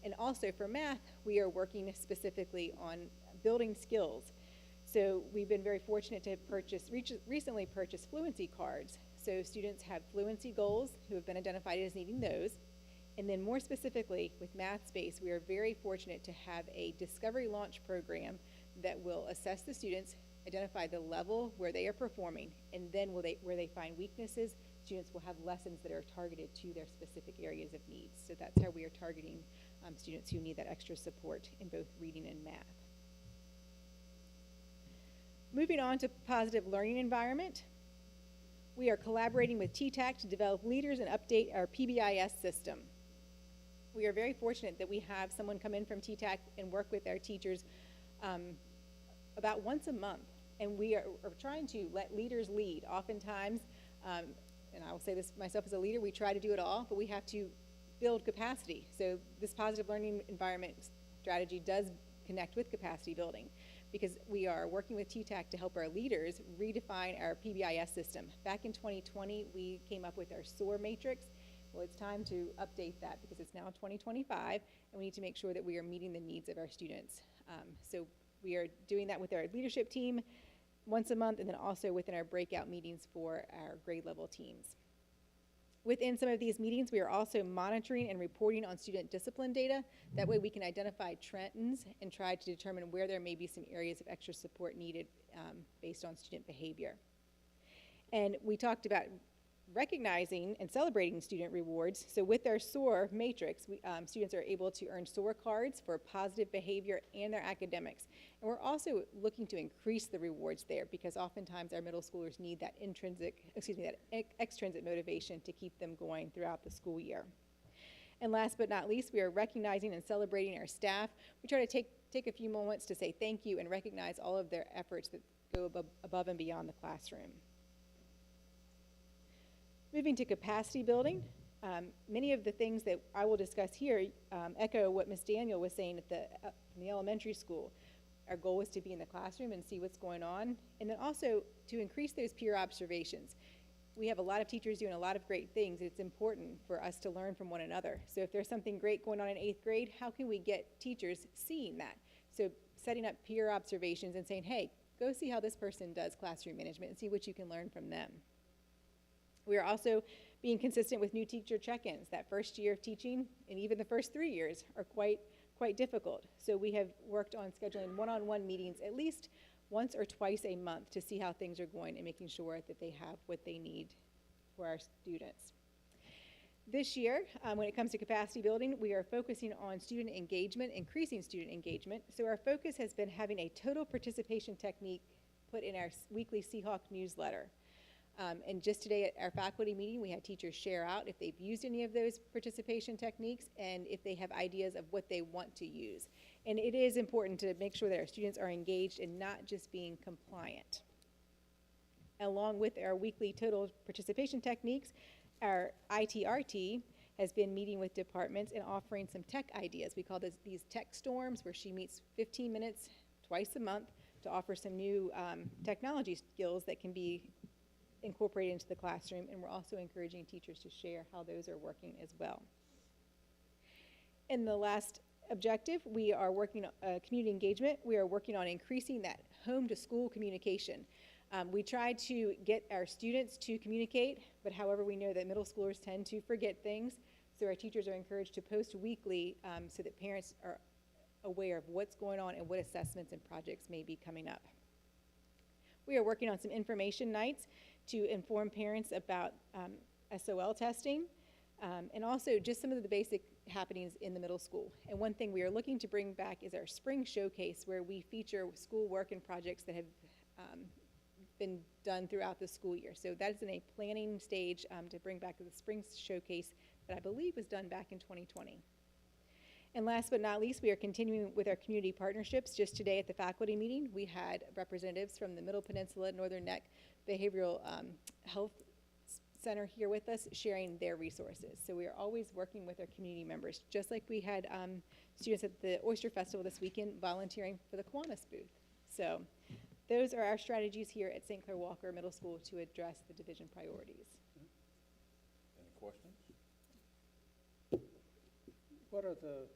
and also for math, we are working specifically on building skills. So we've been very fortunate to recently purchase fluency cards. So students have fluency goals who have been identified as needing those. And then more specifically with MathSpace, we are very fortunate to have a discovery launch program that will assess the students, identify the level where they are performing, and then where they find weaknesses, students will have lessons that are targeted to their specific areas of needs. So that's how we are targeting students who need that extra support in both reading and math. Moving on to positive learning environment. We are collaborating with TTAC to develop leaders and update our PBIS system. We are very fortunate that we have someone come in from TTAC and work with our teachers about once a month. And we are trying to let leaders lead. Oftentimes, and I will say this myself as a leader, we try to do it all, but we have to build capacity. So this positive learning environment strategy does connect with capacity building, because we are working with TTAC to help our leaders redefine our PBIS system. Back in 2020, we came up with our SOAR matrix. Well, it's time to update that because it's now 2025, and we need to make sure that we are meeting the needs of our students. So we are doing that with our leadership team once a month, and then also within our breakout meetings for our grade level teams. Within some of these meetings, we are also monitoring and reporting on student discipline data. That way we can identify trends and try to determine where there may be some areas of extra support needed based on student behavior. And we talked about recognizing and celebrating student rewards. So with our SOAR matrix, students are able to earn SOAR cards for positive behavior and their academics. And we're also looking to increase the rewards there, because oftentimes our middle schoolers need that extrinsic motivation to keep them going throughout the school year. And last but not least, we are recognizing and celebrating our staff. We try to take a few moments to say thank you and recognize all of their efforts that go above and beyond the classroom. Moving to capacity building, many of the things that I will discuss here echo what Ms. Daniel was saying in the elementary school. Our goal was to be in the classroom and see what's going on, and then also to increase those peer observations. We have a lot of teachers doing a lot of great things. It's important for us to learn from one another. So if there's something great going on in 8th grade, how can we get teachers seeing that? So setting up peer observations and saying, hey, go see how this person does classroom management and see what you can learn from them. We are also being consistent with new teacher check-ins. That first year of teaching, and even the first 3 years, are quite difficult. So we have worked on scheduling one-on-one meetings at least once or twice a month to see how things are going and making sure that they have what they need for our students. This year, when it comes to capacity building, we are focusing on student engagement, increasing student engagement. So our focus has been having a total participation technique put in our weekly Seahawk newsletter. And just today at our faculty meeting, we had teachers share out if they've used any of those participation techniques and if they have ideas of what they want to use. And it is important to make sure that our students are engaged and not just being compliant. Along with our weekly total participation techniques, our ITRT has been meeting with departments and offering some tech ideas. We call these tech storms, where she meets 15 minutes twice a month to offer some new technology skills that can be incorporated into the classroom, and we're also encouraging teachers to share how those are working as well. In the last objective, we are working on community engagement. We are working on increasing that home-to-school communication. We try to get our students to communicate, but however, we know that middle schoolers tend to forget things. So our teachers are encouraged to post weekly so that parents are aware of what's going on and what assessments and projects may be coming up. We are working on some information nights to inform parents about SOL testing and also just some of the basic happenings in the middle school. And one thing we are looking to bring back is our spring showcase, where we feature school work and projects that have been done throughout the school year. So that is in a planning stage to bring back the spring showcase that I believe was done back in 2020. And last but not least, we are continuing with our community partnerships. Just today at the faculty meeting, we had representatives from the Middle Peninsula Northern Neck Behavioral Health Center here with us sharing their resources. So we are always working with our community members, just like we had students at the Oyster Festival this weekend volunteering for the Kiwanis booth. So those are our strategies here at St. Clair Walker Middle School to address the division priorities. Any questions? What are the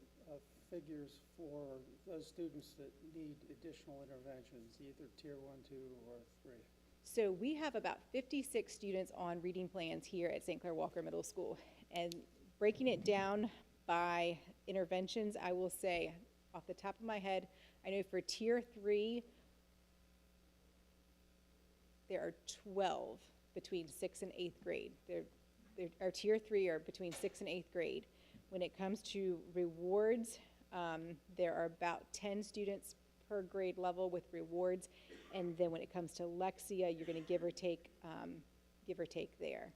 figures for those students that need additional interventions, either tier 1, 2, or 3? So we have about 56 students on reading plans here at St. Clair Walker Middle School. And breaking it down by interventions, I will say off the top of my head, I know for tier 3, there are 12 between 6th and 8th grade. Our tier 3 are between 6th and 8th grade. When it comes to rewards, there are about 10 students per grade level with rewards, and then when it comes to Lexia, you're going to give or take there.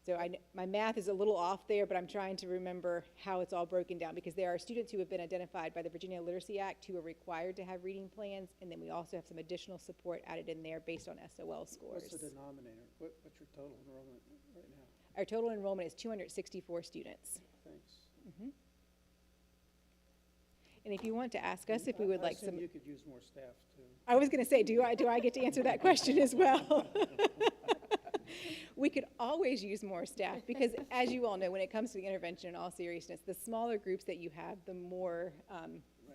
So my math is a little off there, but I'm trying to remember how it's all broken down, because there are students who have been identified by the Virginia Literacy Act who are required to have reading plans, and then we also have some additional support added in there based on SOL scores. What's the denominator? What's your total enrollment right now? Our total enrollment is 264 students. Thanks. Mm-hmm. And if you want to ask us if we would like some. You could use more staff too. I was going to say, do I get to answer that question as well? We could always use more staff because, as you all know, when it comes to the intervention, in all seriousness, the smaller groups that you have, the more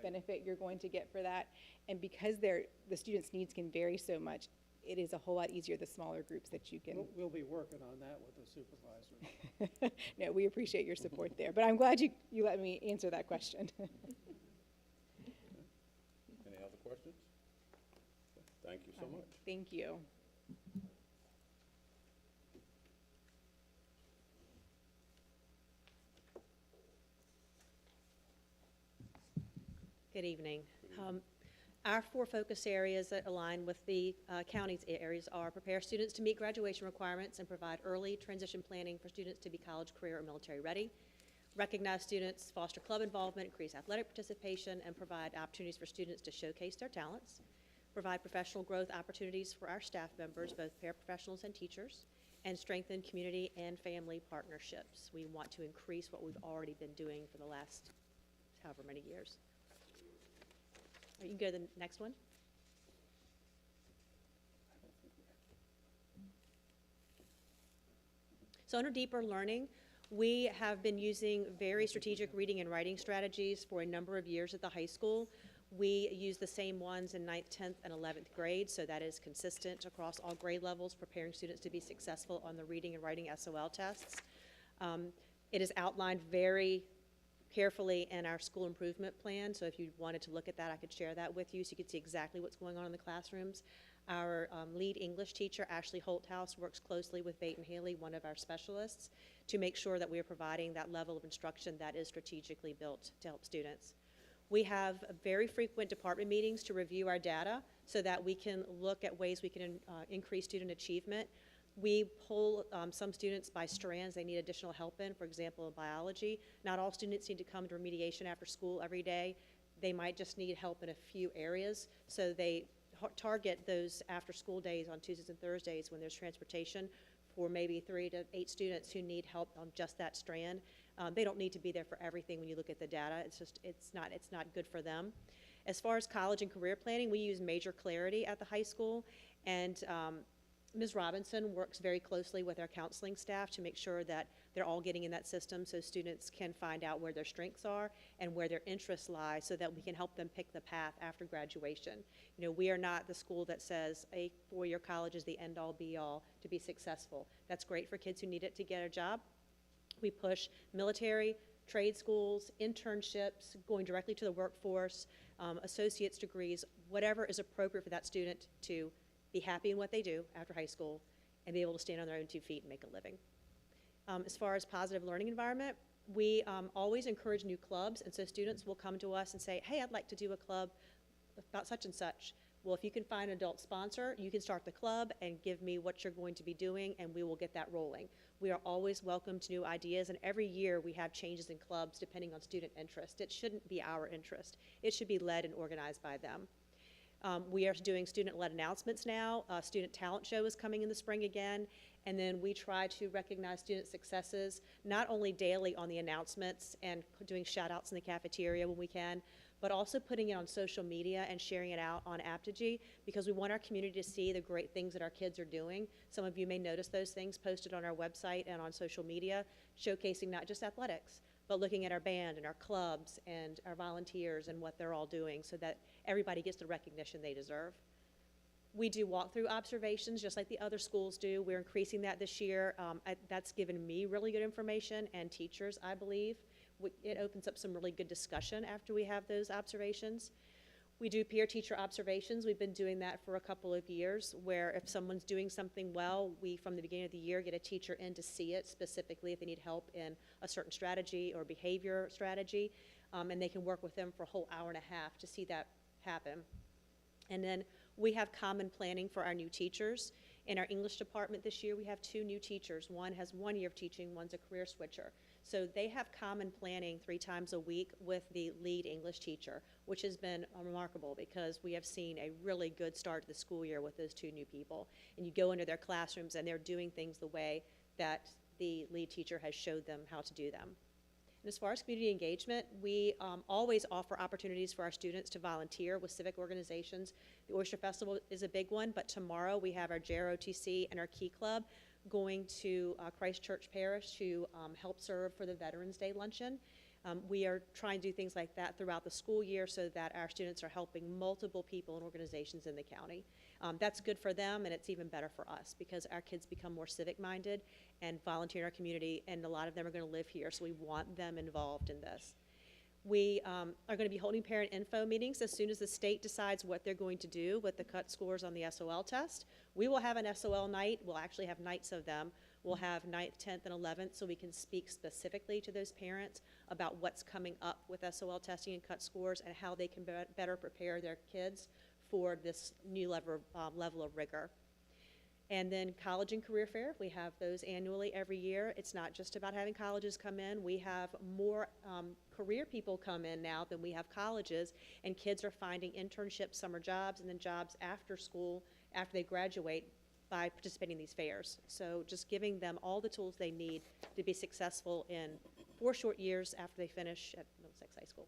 benefit you're going to get for that. And because the students' needs can vary so much, it is a whole lot easier the smaller groups that you can. We'll be working on that with the supervisor. No, we appreciate your support there. But I'm glad you let me answer that question. Any other questions? Thank you so much. Thank you. Good evening. Our 4 focus areas that align with the county's areas are prepare students to meet graduation requirements and provide early transition planning for students to be college, career, or military ready, recognize students, foster club involvement, increase athletic participation, and provide opportunities for students to showcase their talents, provide professional growth opportunities for our staff members, both paraprofessionals and teachers, and strengthen community and family partnerships. We want to increase what we've already been doing for the last however many years. You can go to the next one. So under deeper learning, we have been using very strategic reading and writing strategies for a number of years at the high school. We use the same ones in 9th, 10th, and 11th grade, so that is consistent across all grade levels, preparing students to be successful on the reading and writing SOL tests. It is outlined very carefully in our school improvement plan, so if you wanted to look at that, I could share that with you so you could see exactly what's going on in the classrooms. Our lead English teacher, Ashley Holthouse, works closely with Baton Haley, one of our specialists, to make sure that we are providing that level of instruction that is strategically built to help students. We have very frequent department meetings to review our data so that we can look at ways we can increase student achievement. We pull some students by strands they need additional help in, for example, in biology. Not all students need to come to remediation after school every day. They might just need help in a few areas, so they target those after-school days on Tuesdays and Thursdays when there's transportation for maybe 3 to 8 students who need help on just that strand. They don't need to be there for everything when you look at the data. It's not good for them. As far as college and career planning, we use Major Clarity at the high school, and Ms. Robinson works very closely with our counseling staff to make sure that they're all getting in that system so students can find out where their strengths are and where their interests lie so that we can help them pick the path after graduation. You know, we are not the school that says a 4-year college is the end-all be-all to be successful. That's great for kids who need it to get a job, We push military, trade schools, internships, going directly to the workforce, associate's degrees, whatever is appropriate for that student to be happy in what they do after high school and be able to stand on their own 2 feet and make a living. As far as positive learning environment, we always encourage new clubs, and so students will come to us and say, hey, I'd like to do a club about such and such. Well, if you can find an adult sponsor, you can start the club and give me what you're going to be doing, and we will get that rolling. We are always welcome to new ideas, and every year we have changes in clubs depending on student interest. It shouldn't be our interest. It should be led and organized by them. We are doing student-led announcements now. Student talent show is coming in the spring again, and then we try to recognize student successes, not only daily on the announcements and doing shout-outs in the cafeteria when we can, but also putting it on social media and sharing it out on Apogee, because we want our community to see the great things that our kids are doing. Some of you may notice those things posted on our website and on social media, showcasing not just athletics, but looking at our band and our clubs and our volunteers and what they're all doing so that everybody gets the recognition they deserve. We do walkthrough observations just like the other schools do. We're increasing that this year. That's given me really good information, and teachers, I believe. It opens up some really good discussion after we have those observations. We do peer-teacher observations. We've been doing that for a couple of years, where if someone's doing something well, we, from the beginning of the year, get a teacher in to see it, specifically if they need help in a certain strategy or behavior strategy, and they can work with them for a whole hour and a half to see that happen. And then we have common planning for our new teachers. In our English department this year, we have 2 new teachers. One has 1 year of teaching, one's a career switcher. So they have common planning 3 times a week with the lead English teacher, which has been remarkable because we have seen a really good start to the school year with those 2 new people. And you go into their classrooms and they're doing things the way that the lead teacher has showed them how to do them. And as far as community engagement, we always offer opportunities for our students to volunteer with civic organizations. The Oyster Festival is a big one, but tomorrow we have our JROTC and our Key Club going to Christ Church Parish to help serve for the Veterans Day Luncheon. We are trying to do things like that throughout the school year so that our students are helping multiple people and organizations in the county. That's good for them, and it's even better for us because our kids become more civic-minded and volunteer in our community, and a lot of them are going to live here, so we want them involved in this. We are going to be holding parent info meetings as soon as the state decides what they're going to do with the cut scores on the SOL test. We will have an SOL night. We'll actually have nights of them. We'll have 9th, 10th, and 11th so we can speak specifically to those parents about what's coming up with SOL testing and cut scores and how they can better prepare their kids for this new level of rigor. And then college and career fair, we have those annually every year. It's not just about having colleges come in. We have more career people come in now than we have colleges, and kids are finding internships, summer jobs, and then jobs after school, after they graduate, by participating in these fairs. So just giving them all the tools they need to be successful in 4 short years after they finish at Middlesex High School.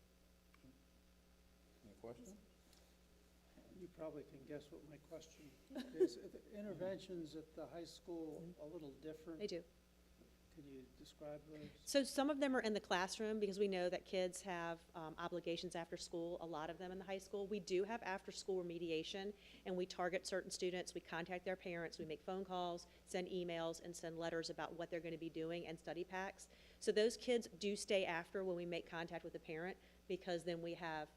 Any questions? You probably can guess what my question is. Are the interventions at the high school a little different? They do. Could you describe those? So some of them are in the classroom because we know that kids have obligations after school, a lot of them in the high school. We do have after-school remediation, and we target certain students. We contact their parents. We make phone calls, send emails, and send letters about what they're going to be doing and study packs. So those kids do stay after when we make contact with the parent, because then we have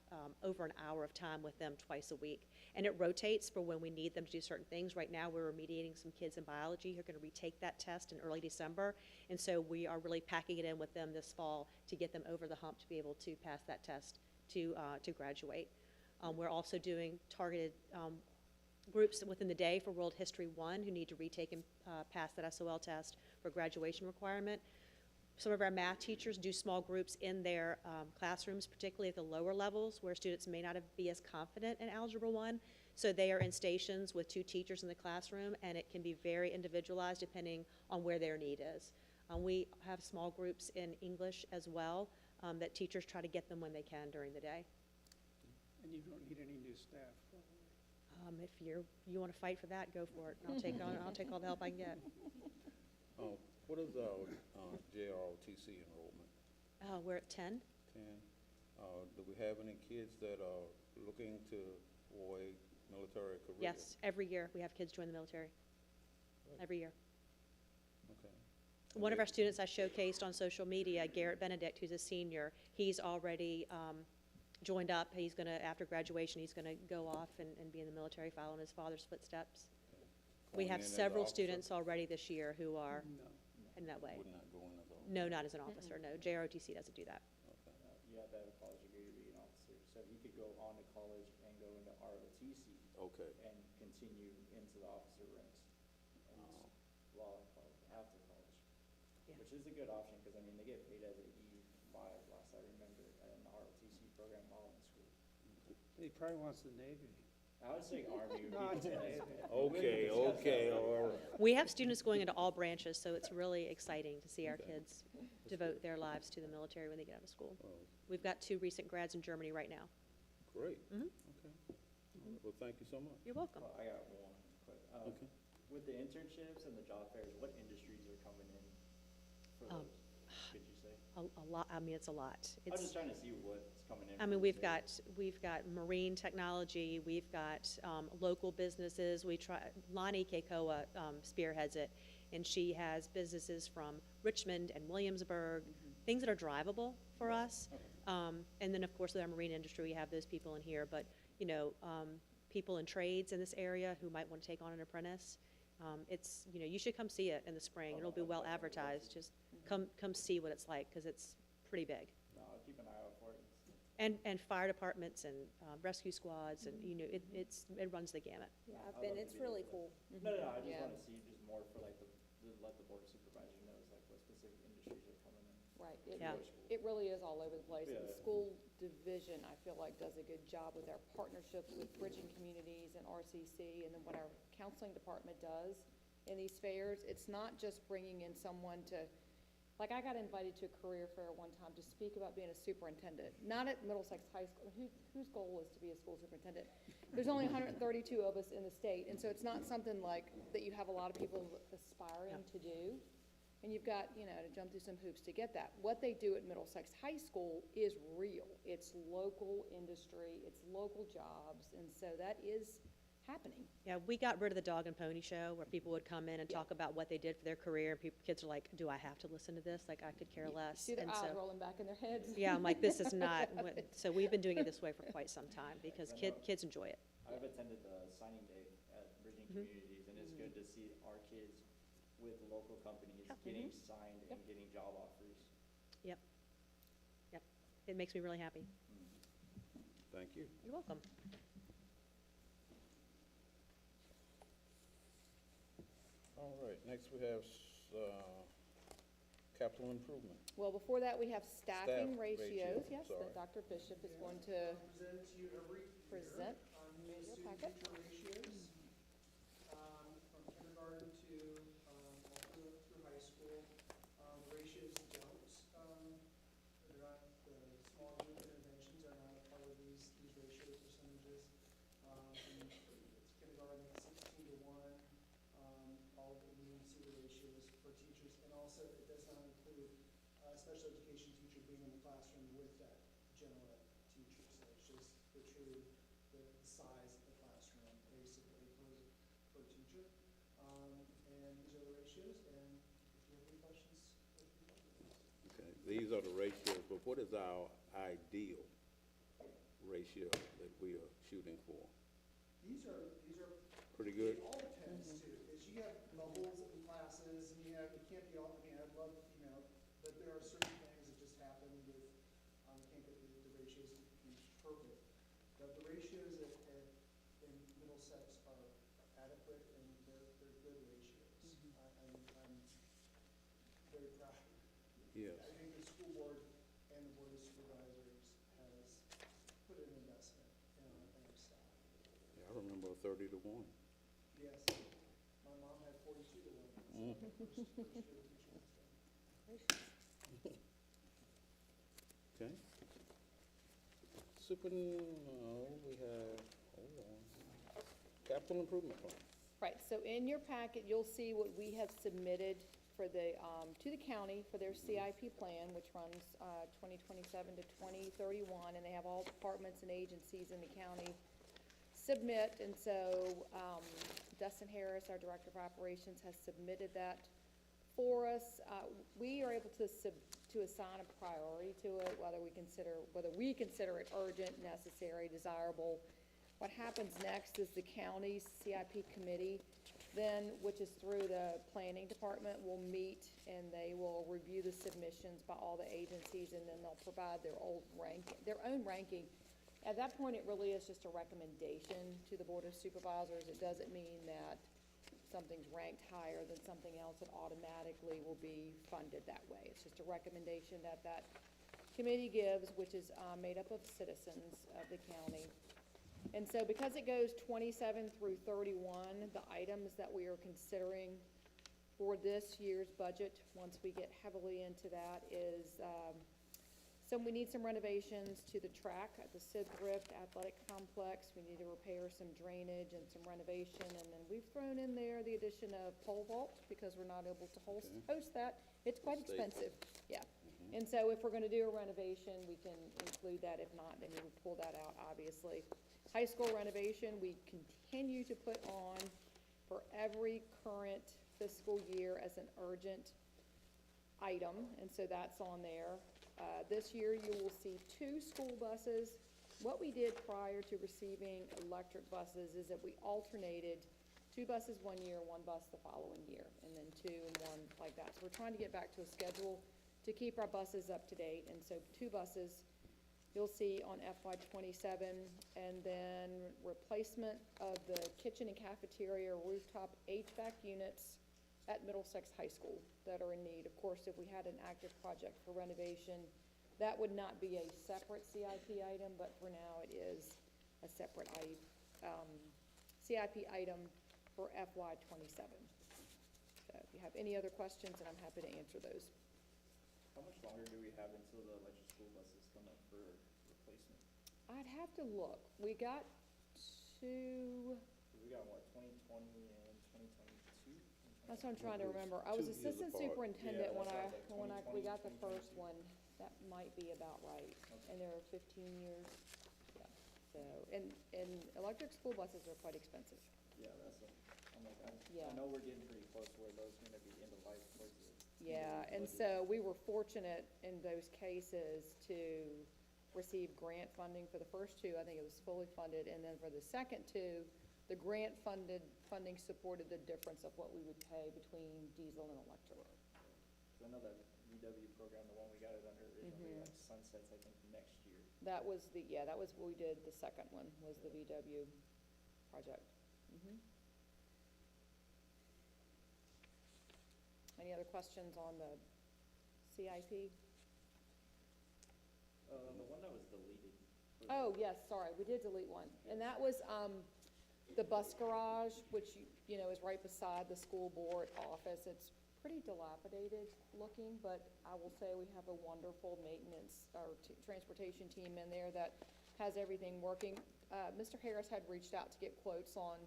over an hour of time with them twice a week. And it rotates for when we need them to do certain things. Right now, we're remediating some kids in biology who are going to retake that test in early December. And so we are really packing it in with them this fall to get them over the hump to be able to pass that test to graduate. We're also doing targeted groups within the day for World History 1 who need to retake and pass that SOL test for graduation requirement. Some of our math teachers do small groups in their classrooms, particularly at the lower levels where students may not be as confident in Algebra 1. So they are in stations with 2 teachers in the classroom, and it can be very individualized depending on where their need is. We have small groups in English as well that teachers try to get them when they can during the day. And you don't need any new staff, probably. If you want to fight for that, go for it. I'll take all the help I can get. What is our JROTC enrollment? We're at 10. 10. Do we have any kids that are looking for a military career? Yes, every year we have kids join the military. Right. Every year. Okay. One of our students I showcased on social media, Garrett Benedict, who's a senior, he's already joined up. He's going to, after graduation, he's going to go off and be in the military, following his father's footsteps. We Going have in as an several officer? students already this year who are in that way. Would not go in as officer. No, not as an officer, no. JROTC doesn't do that. You have to have a college degree to be an officer, so he could go on to college and go into ROTC. Okay. And continue into the officer ranks. And while after college. Yeah. Which is a good option, because I mean, they get paid as an E5, last I remember, in the ROTC program while in school. He probably wants the Navy. I would say Army would No, be it's the okay. best. Okay, okay, all right. We have students going into all branches, so it's really exciting to see our kids devote their lives to the military when they get out of school. We've got 2 recent grads in Germany right now. Great. Mhm. Okay. All right. Well, thank you so much. You're welcome. Well, I got one quick. Okay. With the internships and the job fairs, what industries are coming in for those, could you say? A lot, I mean, it's a lot. I'm It's- just trying to see what's coming in. I mean, from we've the state. got marine technology, we've got local businesses. Lonnie Keikoa spearheads it, and she has businesses from Richmond and Williamsburg, things that are drivable for us. And then, of course, with our marine industry, we have those people in here, but, you know, people in trades in this area who might want to take on an apprentice. It's, you know, you should come see it in the spring. It'll be well advertised. Just come see what it's like, because it's pretty big. No, I'll keep an eye out for it. And fire departments and rescue squads, and, you know, it runs the gamut. Yeah, I'd love to be there, but- cool. No, I just Yeah. want to see just more for like let the board of supervisors know like what specific industries are coming in. Right, Yeah. it really is all over the place. Yeah. The school division, I feel like, does a good job with our partnerships with Bridging Communities and RCC, and then what our counseling department does in these fairs. It's not just bringing in someone to, like, I got invited to a career fair one time to speak about being a superintendent, not at Middlesex High School. Whose goal is to be a school superintendent? There's only 132 of us in the state, and so it's not something like that you have a lot of people aspiring to do. And you've got, you know, to jump through some hoops to get that. What they do at Middlesex High School is real. It's local industry, it's local jobs, and so that is happening. Yeah, we got rid of the dog and pony show, where people would come in and talk about what they did for their career, and kids are like, do I have to listen to this? Like, I could care less. See their And eyes so- rolling back in their heads. Yeah, I'm like, this is not, so we've been doing it this way for quite some time, because kids enjoy it. I've attended the signing day at Bridging Communities, and it's good to see our kids with local companies getting signed and getting job offers. Yep. Yep. It makes me really happy. Thank you. You're welcome. All right, next we have capital improvement. Well, before that, we have staffing Staff ratios, ratio, yes, sorry. that Dr. Bishop is going to Present to you every present new in your student packet. teacher ratios, from kindergarten to, through high school. The ratios don't, they're not, the small group interventions are not a part of these ratio percentages. And it's kindergarten at 16:1, all of the, you can see the ratios for teachers, and also it does not include special education teacher being in the classroom with that general ed teacher, so it's just the true, the size of the classroom, basically, per teacher. And these are the ratios, and if you have any questions, feel free to ask. Okay, these are the ratios, but what is our ideal ratio that we are shooting for? These are. Pretty good? It all depends too, because you have bubbles in classes, and you can't be all, I mean, I'd love, you know, but there are certain things that just happen with, can't get the ratios to be perfect. But the ratios in Middlesex are adequate, and they're good ratios. I'm very proud. Yes. I think the school board and the board of supervisors has put an investment in our staff. Yeah, I remember 30 to 1. Yes, my mom had 42 to 1. First year of teaching and stuff. Okay. We have, hold on, capital improvement plan. Right, so in your packet, you'll see what we have submitted for the, to the county for their CIP plan, which runs 2027 to 2031, and they have all departments and agencies in the county submit, and so Dustin Harris, our Director of Operations, has submitted that for us. We are able to assign a priority to it, whether we consider it urgent, necessary, desirable. What happens next is the county's CIP committee, then, which is through the planning department, will meet and they will review the submissions by all the agencies, and then they'll provide their own ranking. At that point, it really is just a recommendation to the Board of Supervisors. It doesn't mean that something's ranked higher than something else, it automatically will be funded that way. It's just a recommendation that that committee gives, which is made up of citizens of the county. And so because it goes 27 through 31, the items that we are considering for this year's budget, once we get heavily into that, is we need some renovations to the track at the Sid Thrift Athletic Complex. We need to repair some drainage and some renovation. And then we've thrown in there the addition of pole vault because we're not able to host that. It's quite expensive, yeah. And so if we're gonna do a renovation, we can include that. If not, then we would pull that out, obviously. High school renovation, we continue to put on for every current fiscal year as an urgent item, and so that's on there. This year, you will see 2 school buses. What we did prior to receiving electric buses is that we alternated 2 buses one year, 1 bus the following year, and then 2 and 1 like that. So we're trying to get back to a schedule to keep our buses up to date, and so 2 buses you'll see on FY '27, and then replacement of the kitchen and cafeteria rooftop HVAC units at Middlesex High School that are in need. Of course, if we had an active project for renovation, that would not be a separate CIP item, but for now it is a separate CIP item for FY '27. So if you have any other questions, then I'm happy to answer those. How much longer do we have until the electric school buses come up for replacement? I'd have to look. We got to, We got what, 2020 and 2022? that's what I'm trying to remember. I was 2 years assistant apart. superintendent Yeah, when that sounds like we got the 2020, first one. That might be about right. And there are 15 years. Yeah. So, and electric school buses are quite expensive. Yeah, that's what, I'm like, Yeah. I know we're getting pretty close to where those are gonna be end of life towards the. Yeah, and so we were fortunate in those cases to receive grant funding for the first 2. I think it was fully funded, and then for the second 2, the grant funding supported the difference of what we would pay between diesel and electric. So I know that VW program, the one we got it under originally, like sunsets, I think, next year. That was what we did, the second one was the VW project. Any other questions on the CIP? The one that was deleted. Oh, yes, sorry, we did delete one. And that was, the bus garage, which, you know, is right beside the school board office. It's pretty dilapidated looking, but I will say we have a wonderful maintenance or transportation team in there that has everything working. Mr. Harris had reached out to get quotes on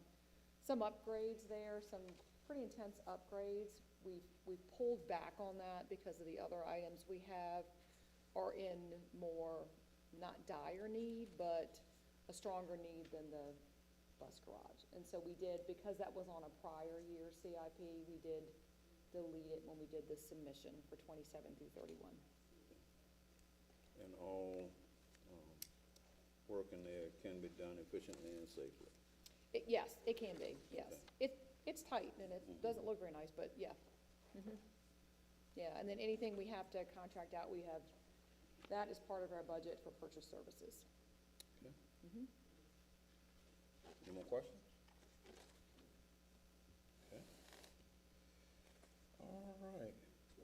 some upgrades there, some pretty intense upgrades. We've pulled back on that because of the other items we have are in more, not dire need, but a stronger need than the bus garage. And so we did, because that was on a prior year CIP, we did delete it when we did the submission for 27 through 31. And all work in there can be done efficiently and safely. Yes, it can be, yes. It's tight and it doesn't look very nice, but yeah. Yeah, and then anything we have to contract out, we have, that is part of our budget for purchase services. Okay. Any more questions? Okay. All right.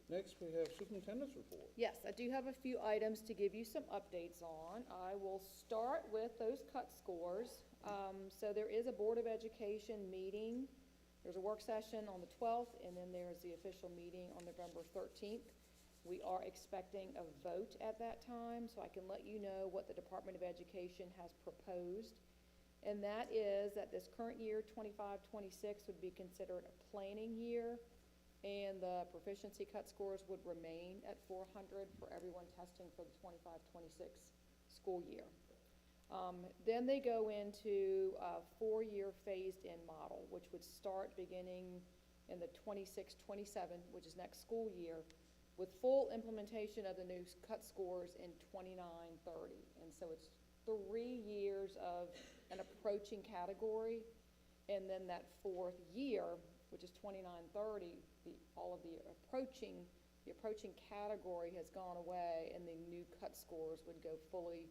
Next, we have superintendent's report. Yes, I do have a few items to give you some updates on. I will start with those cut scores. So there is a Board of Education meeting. There's a work session on the 12th, and then there's the official meeting on November 13th. We are expecting a vote at that time, so I can let you know what the Department of Education has proposed. And that is that this current year, 25-26, would be considered a planning year, and the proficiency cut scores would remain at 400 for everyone testing for the 25-26 school year. Then they go into a 4-year phased-in model, which would start beginning in the 26-27, which is next school year, with full implementation of the new cut scores in 29-30. And so it's 3 years of an approaching category, and then that fourth year, which is 29-30, the approaching category has gone away, and the new cut scores would go fully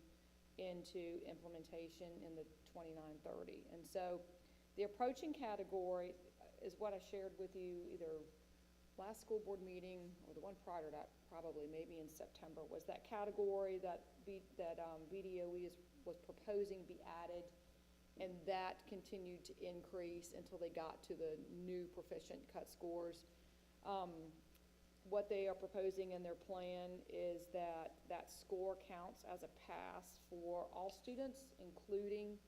into implementation in the 29-30. And so the approaching category is what I shared with you either last school board meeting or the one prior to that, probably maybe in September, was that category that VDOE was proposing be added, and that continued to increase until they got to the new proficient cut scores. What they are proposing in their plan is that that score counts as a pass for all students, including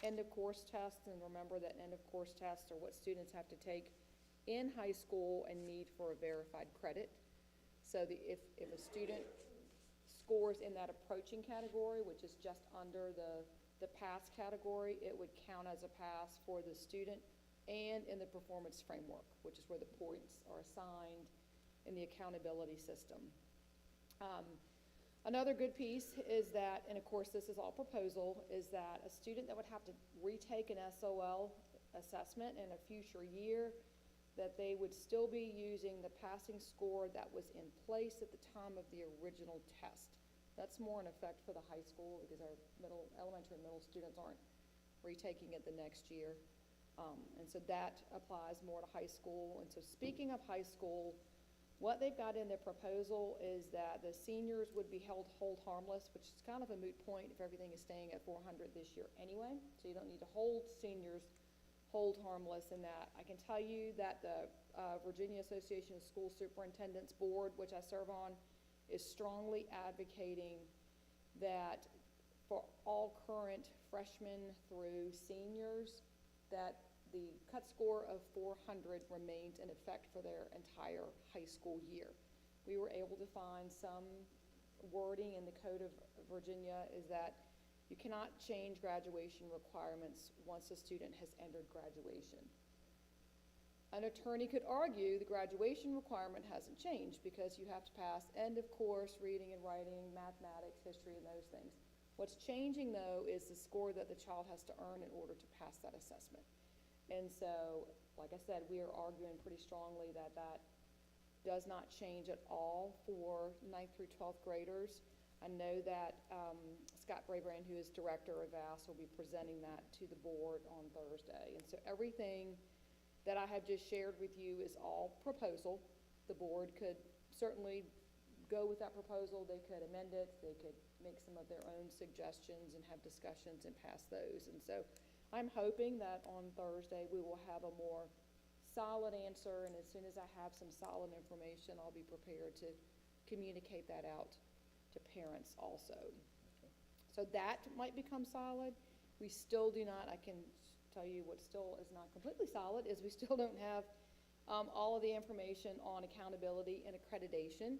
end-of-course tests. And remember that end-of-course tests are what students have to take in high school and need for a verified credit. So if a student scores in that approaching category, which is just under the pass category, it would count as a pass for the student and in the performance framework, which is where the points are assigned in the accountability system. Another good piece is that, and of course this is all proposal, is that a student that would have to retake an SOL assessment in a future year, that they would still be using the passing score that was in place at the time of the original test. That's more in effect for the high school because our elementary and middle students aren't retaking it the next year. And so that applies more to high school. And so speaking of high school, what they've got in their proposal is that the seniors would be hold harmless, which is kind of a moot point if everything is staying at 400 this year anyway. So you don't need to hold seniors hold harmless in that. I can tell you that the Virginia Association of School Superintendents Board, which I serve on, is strongly advocating that for all current freshmen through seniors, that the cut score of 400 remains in effect for their entire high school year. We were able to find some wording in the Code of Virginia is that you cannot change graduation requirements once a student has entered graduation. An attorney could argue the graduation requirement hasn't changed because you have to pass end of course reading and writing, mathematics, history, and those things. What's changing though is the score that the child has to earn in order to pass that assessment. And so, like I said, we are arguing pretty strongly that that does not change at all for 9th through 12th graders. I know that Scott Brabrand, who is director of VAS, will be presenting that to the board on Thursday. And so everything that I have just shared with you is all proposal. The board could certainly go with that proposal. They could amend it. They could make some of their own suggestions and have discussions and pass those. And so I'm hoping that on Thursday we will have a more solid answer, and as soon as I have some solid information, I'll be prepared to communicate that out to parents also. So that might become solid. We still do not, I can tell you what still is not completely solid, is we still don't have all of the information on accountability and accreditation.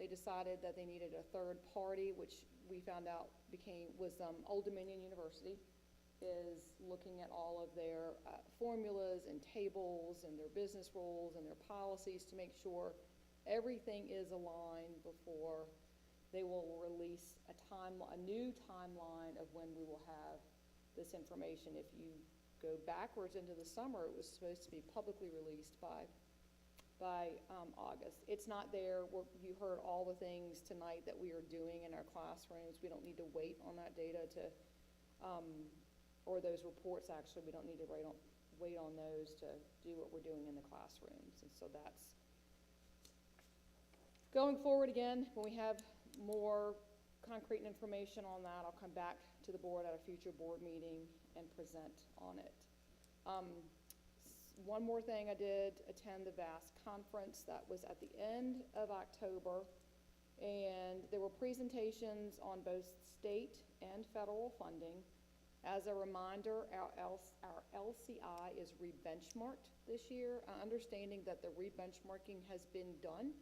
They decided that they needed a third party, which we found out was Old Dominion University, is looking at all of their formulas and tables and their business rules and their policies to make sure everything is aligned before they will release a new timeline of when we will have this information. If you go backwards into the summer, it was supposed to be publicly released by August. It's not there. You heard all the things tonight that we are doing in our classrooms. We don't need to wait on that data or those reports, actually. We don't need to wait on those to do what we're doing in the classrooms. And so that's going forward. Again, when we have more concrete information on that, I'll come back to the board at a future board meeting and present on it. One more thing, I did attend the VAS conference. That was at the end of October, and there were presentations on both state and federal funding. As a reminder, our LCI is re-benchmarked this year, understanding that the re-benchmarking has been done.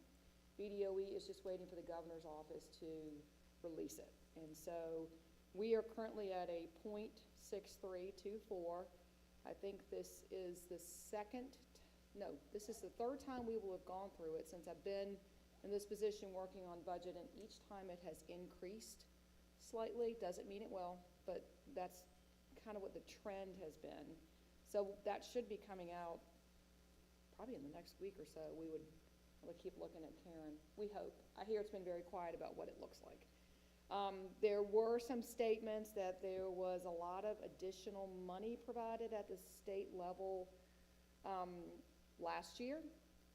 VDOE is just waiting for the governor's office to release it. And so we are currently at a 0.6324. I think this is the second no, this is the third time we will have gone through it since I've been in this position working on budget, and each time it has increased slightly. Doesn't mean it will, but that's kind of what the trend has been. So that should be coming out probably in the next week or so. We would keep looking at Karen. We hope. I hear it's been very quiet about what it looks like. There were some statements that there was a lot of additional money provided at the state level last year,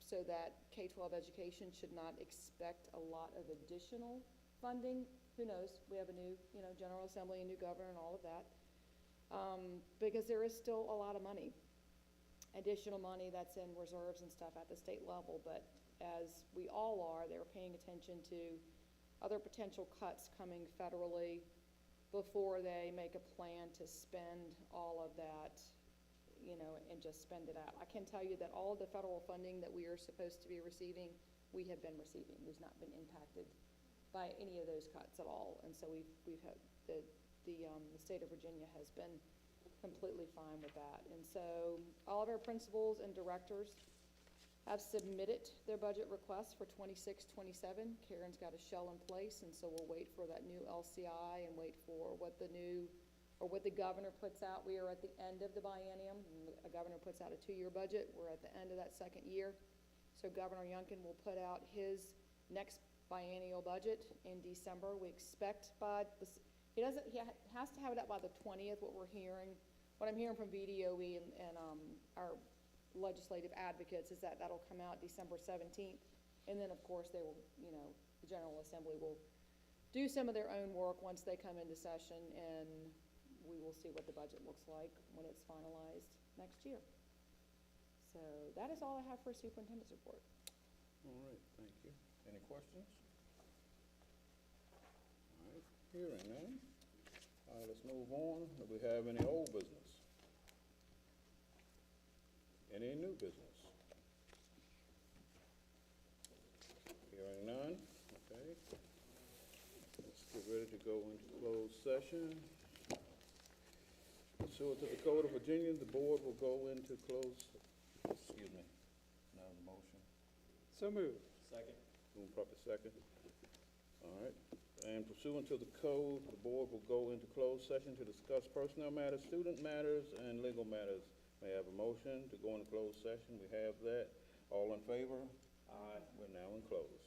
so that K-12 education should not expect a lot of additional funding. Who knows? We have a new, General Assembly, a new governor, and all of that. Because there is still a lot of money, additional money that's in reserves and stuff at the state level, but as we all are, they're paying attention to other potential cuts coming federally before they make a plan to spend all of that, and just spend it out. I can tell you that all of the federal funding that we are supposed to be receiving, we have been receiving. We've not been impacted by any of those cuts at all, and so we've had the state of Virginia has been completely fine with that. And so all of our principals and directors have submitted their budget requests for 26-27. Karen's got a shell in place, and so we'll wait for that new LCI and wait for what the governor puts out. We are at the end of the biennium. A governor puts out a 2-year budget. We're at the end of that second year. So Governor Youngkin will put out his next biennial budget in December. We expect he has to have it out by the 20th, what I'm hearing from VDOE and our legislative advocates is that that'll come out December 17th. And then, of course, they will, the General Assembly will do some of their own work once they come into session, and we will see what the budget looks like when it's finalized next year. So that is all I have for a superintendent's report. All right, thank you. Any questions? All right, hearing none. All right, let's move on. Do we have any old business? Any new business? Hearing none, okay. Let's get ready to go into closed session. Pursuant to the Code of Virginia, the board will go into closed, now the motion. So moved. Second. Move proper second. All right. And pursuant to the code, the board will go into closed session to discuss personnel matters, student matters, and legal matters. May I have a motion to go into closed session? We have that. All in favor? Aye. We're now in closed.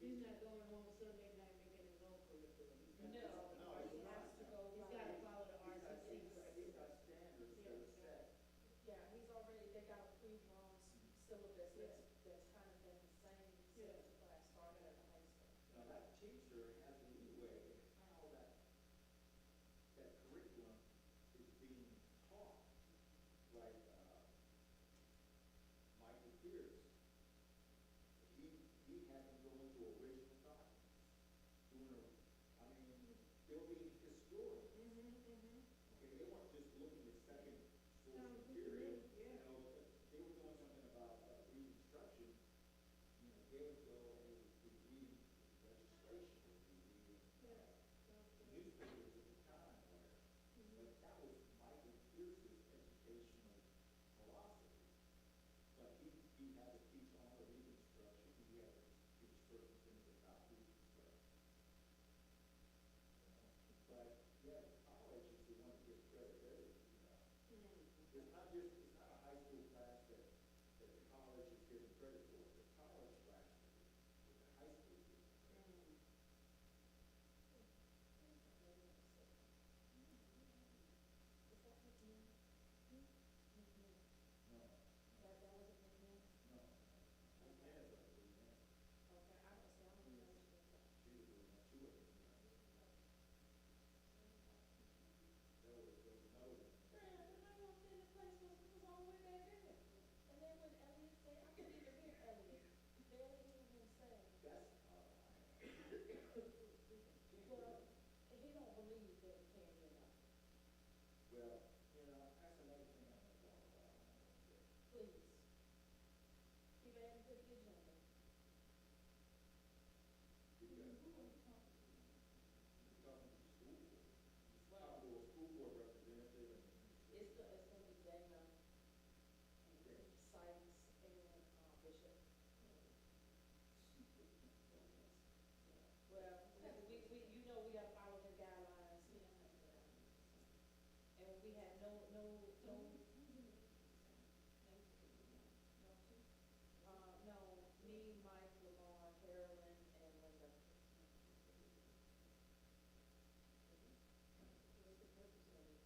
He's not going home Sunday night making his own curriculum. No, he has to go, he's gotta follow the RCC. Yeah, he's already, they got a pre-drawn syllabus that's kind of been the same since the class started at the high school. Now, that teacher has a leeway in how that curriculum is being taught. Like, Michael Pierce, he had them go into original documents, they were being historians. Okay, they weren't just looking at second source material, they were doing something about reconstruction. They would go and they would be reading legislation, they would be reading newspapers at the time, but that was Michael Pierce's educational philosophy. But he had to teach on the reconstruction, he had to teach certain things about reconstruction. But, yeah, college is the one that gets credit there. It's not a high school class that the college is getting credit for, the college class is the high school getting credit for. Well, that's another thing I'm gonna talk about. Please. Keep adding to the agenda. School board representative and. It's gonna be Dana, Sykes, and, Bishop. Well, you know we gotta follow the guidelines. And we had no, me, Mike, Lamar, Carolyn, and Linda. What's the purpose of it?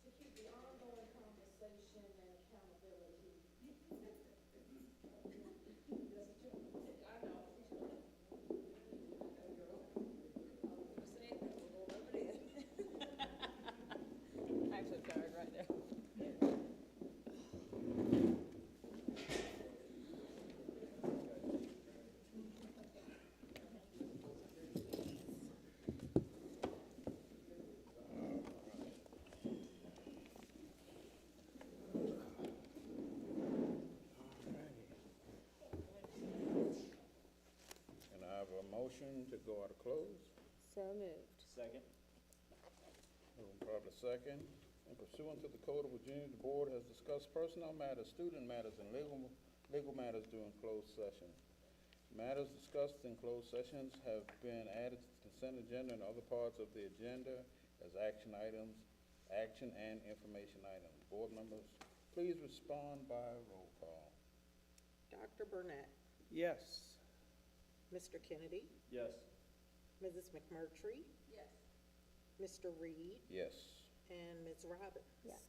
To keep the ongoing conversation and accountability. That's a joke. I know. I'm so tired right now. And I have a motion to go out of close. So moved. Second. Moving properly second. And pursuant to the Code of Virginia, the board has discussed personnel matters, student matters, and legal matters during closed session. Matters discussed in closed sessions have been added to the consent agenda and other parts of the agenda as action items, action and information items. Board members, please respond by roll call. Dr. Burnett, Yes. Mr. Kennedy, Yes. Mrs. McMurtry, Yes. Mr. Reed, Yes. and Ms. Robbins. Yes.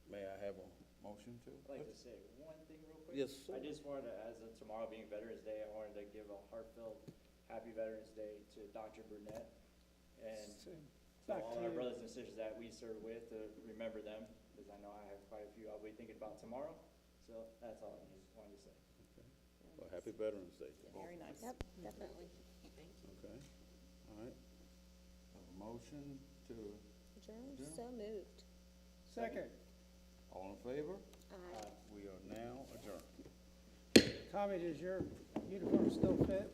May I have a motion to? I'd like to say one thing real quick. Yes, sir. I just wanted to, as of tomorrow being Veterans Day, I wanted to give a heartfelt happy Veterans Day to Dr. Burnett and to Back all to our you. brothers and sisters that we serve with, to remember them, because I know I have quite a few I'll be thinking about tomorrow. So that's all I wanted to say. Well, happy Veterans Day to both. Very nice. Yep, definitely. Okay, all right. Have a motion to, Adjourn? Adjourn. So moved. Second. all in favor? Aye. We are now adjourned. Tommy, does your uniform still fit?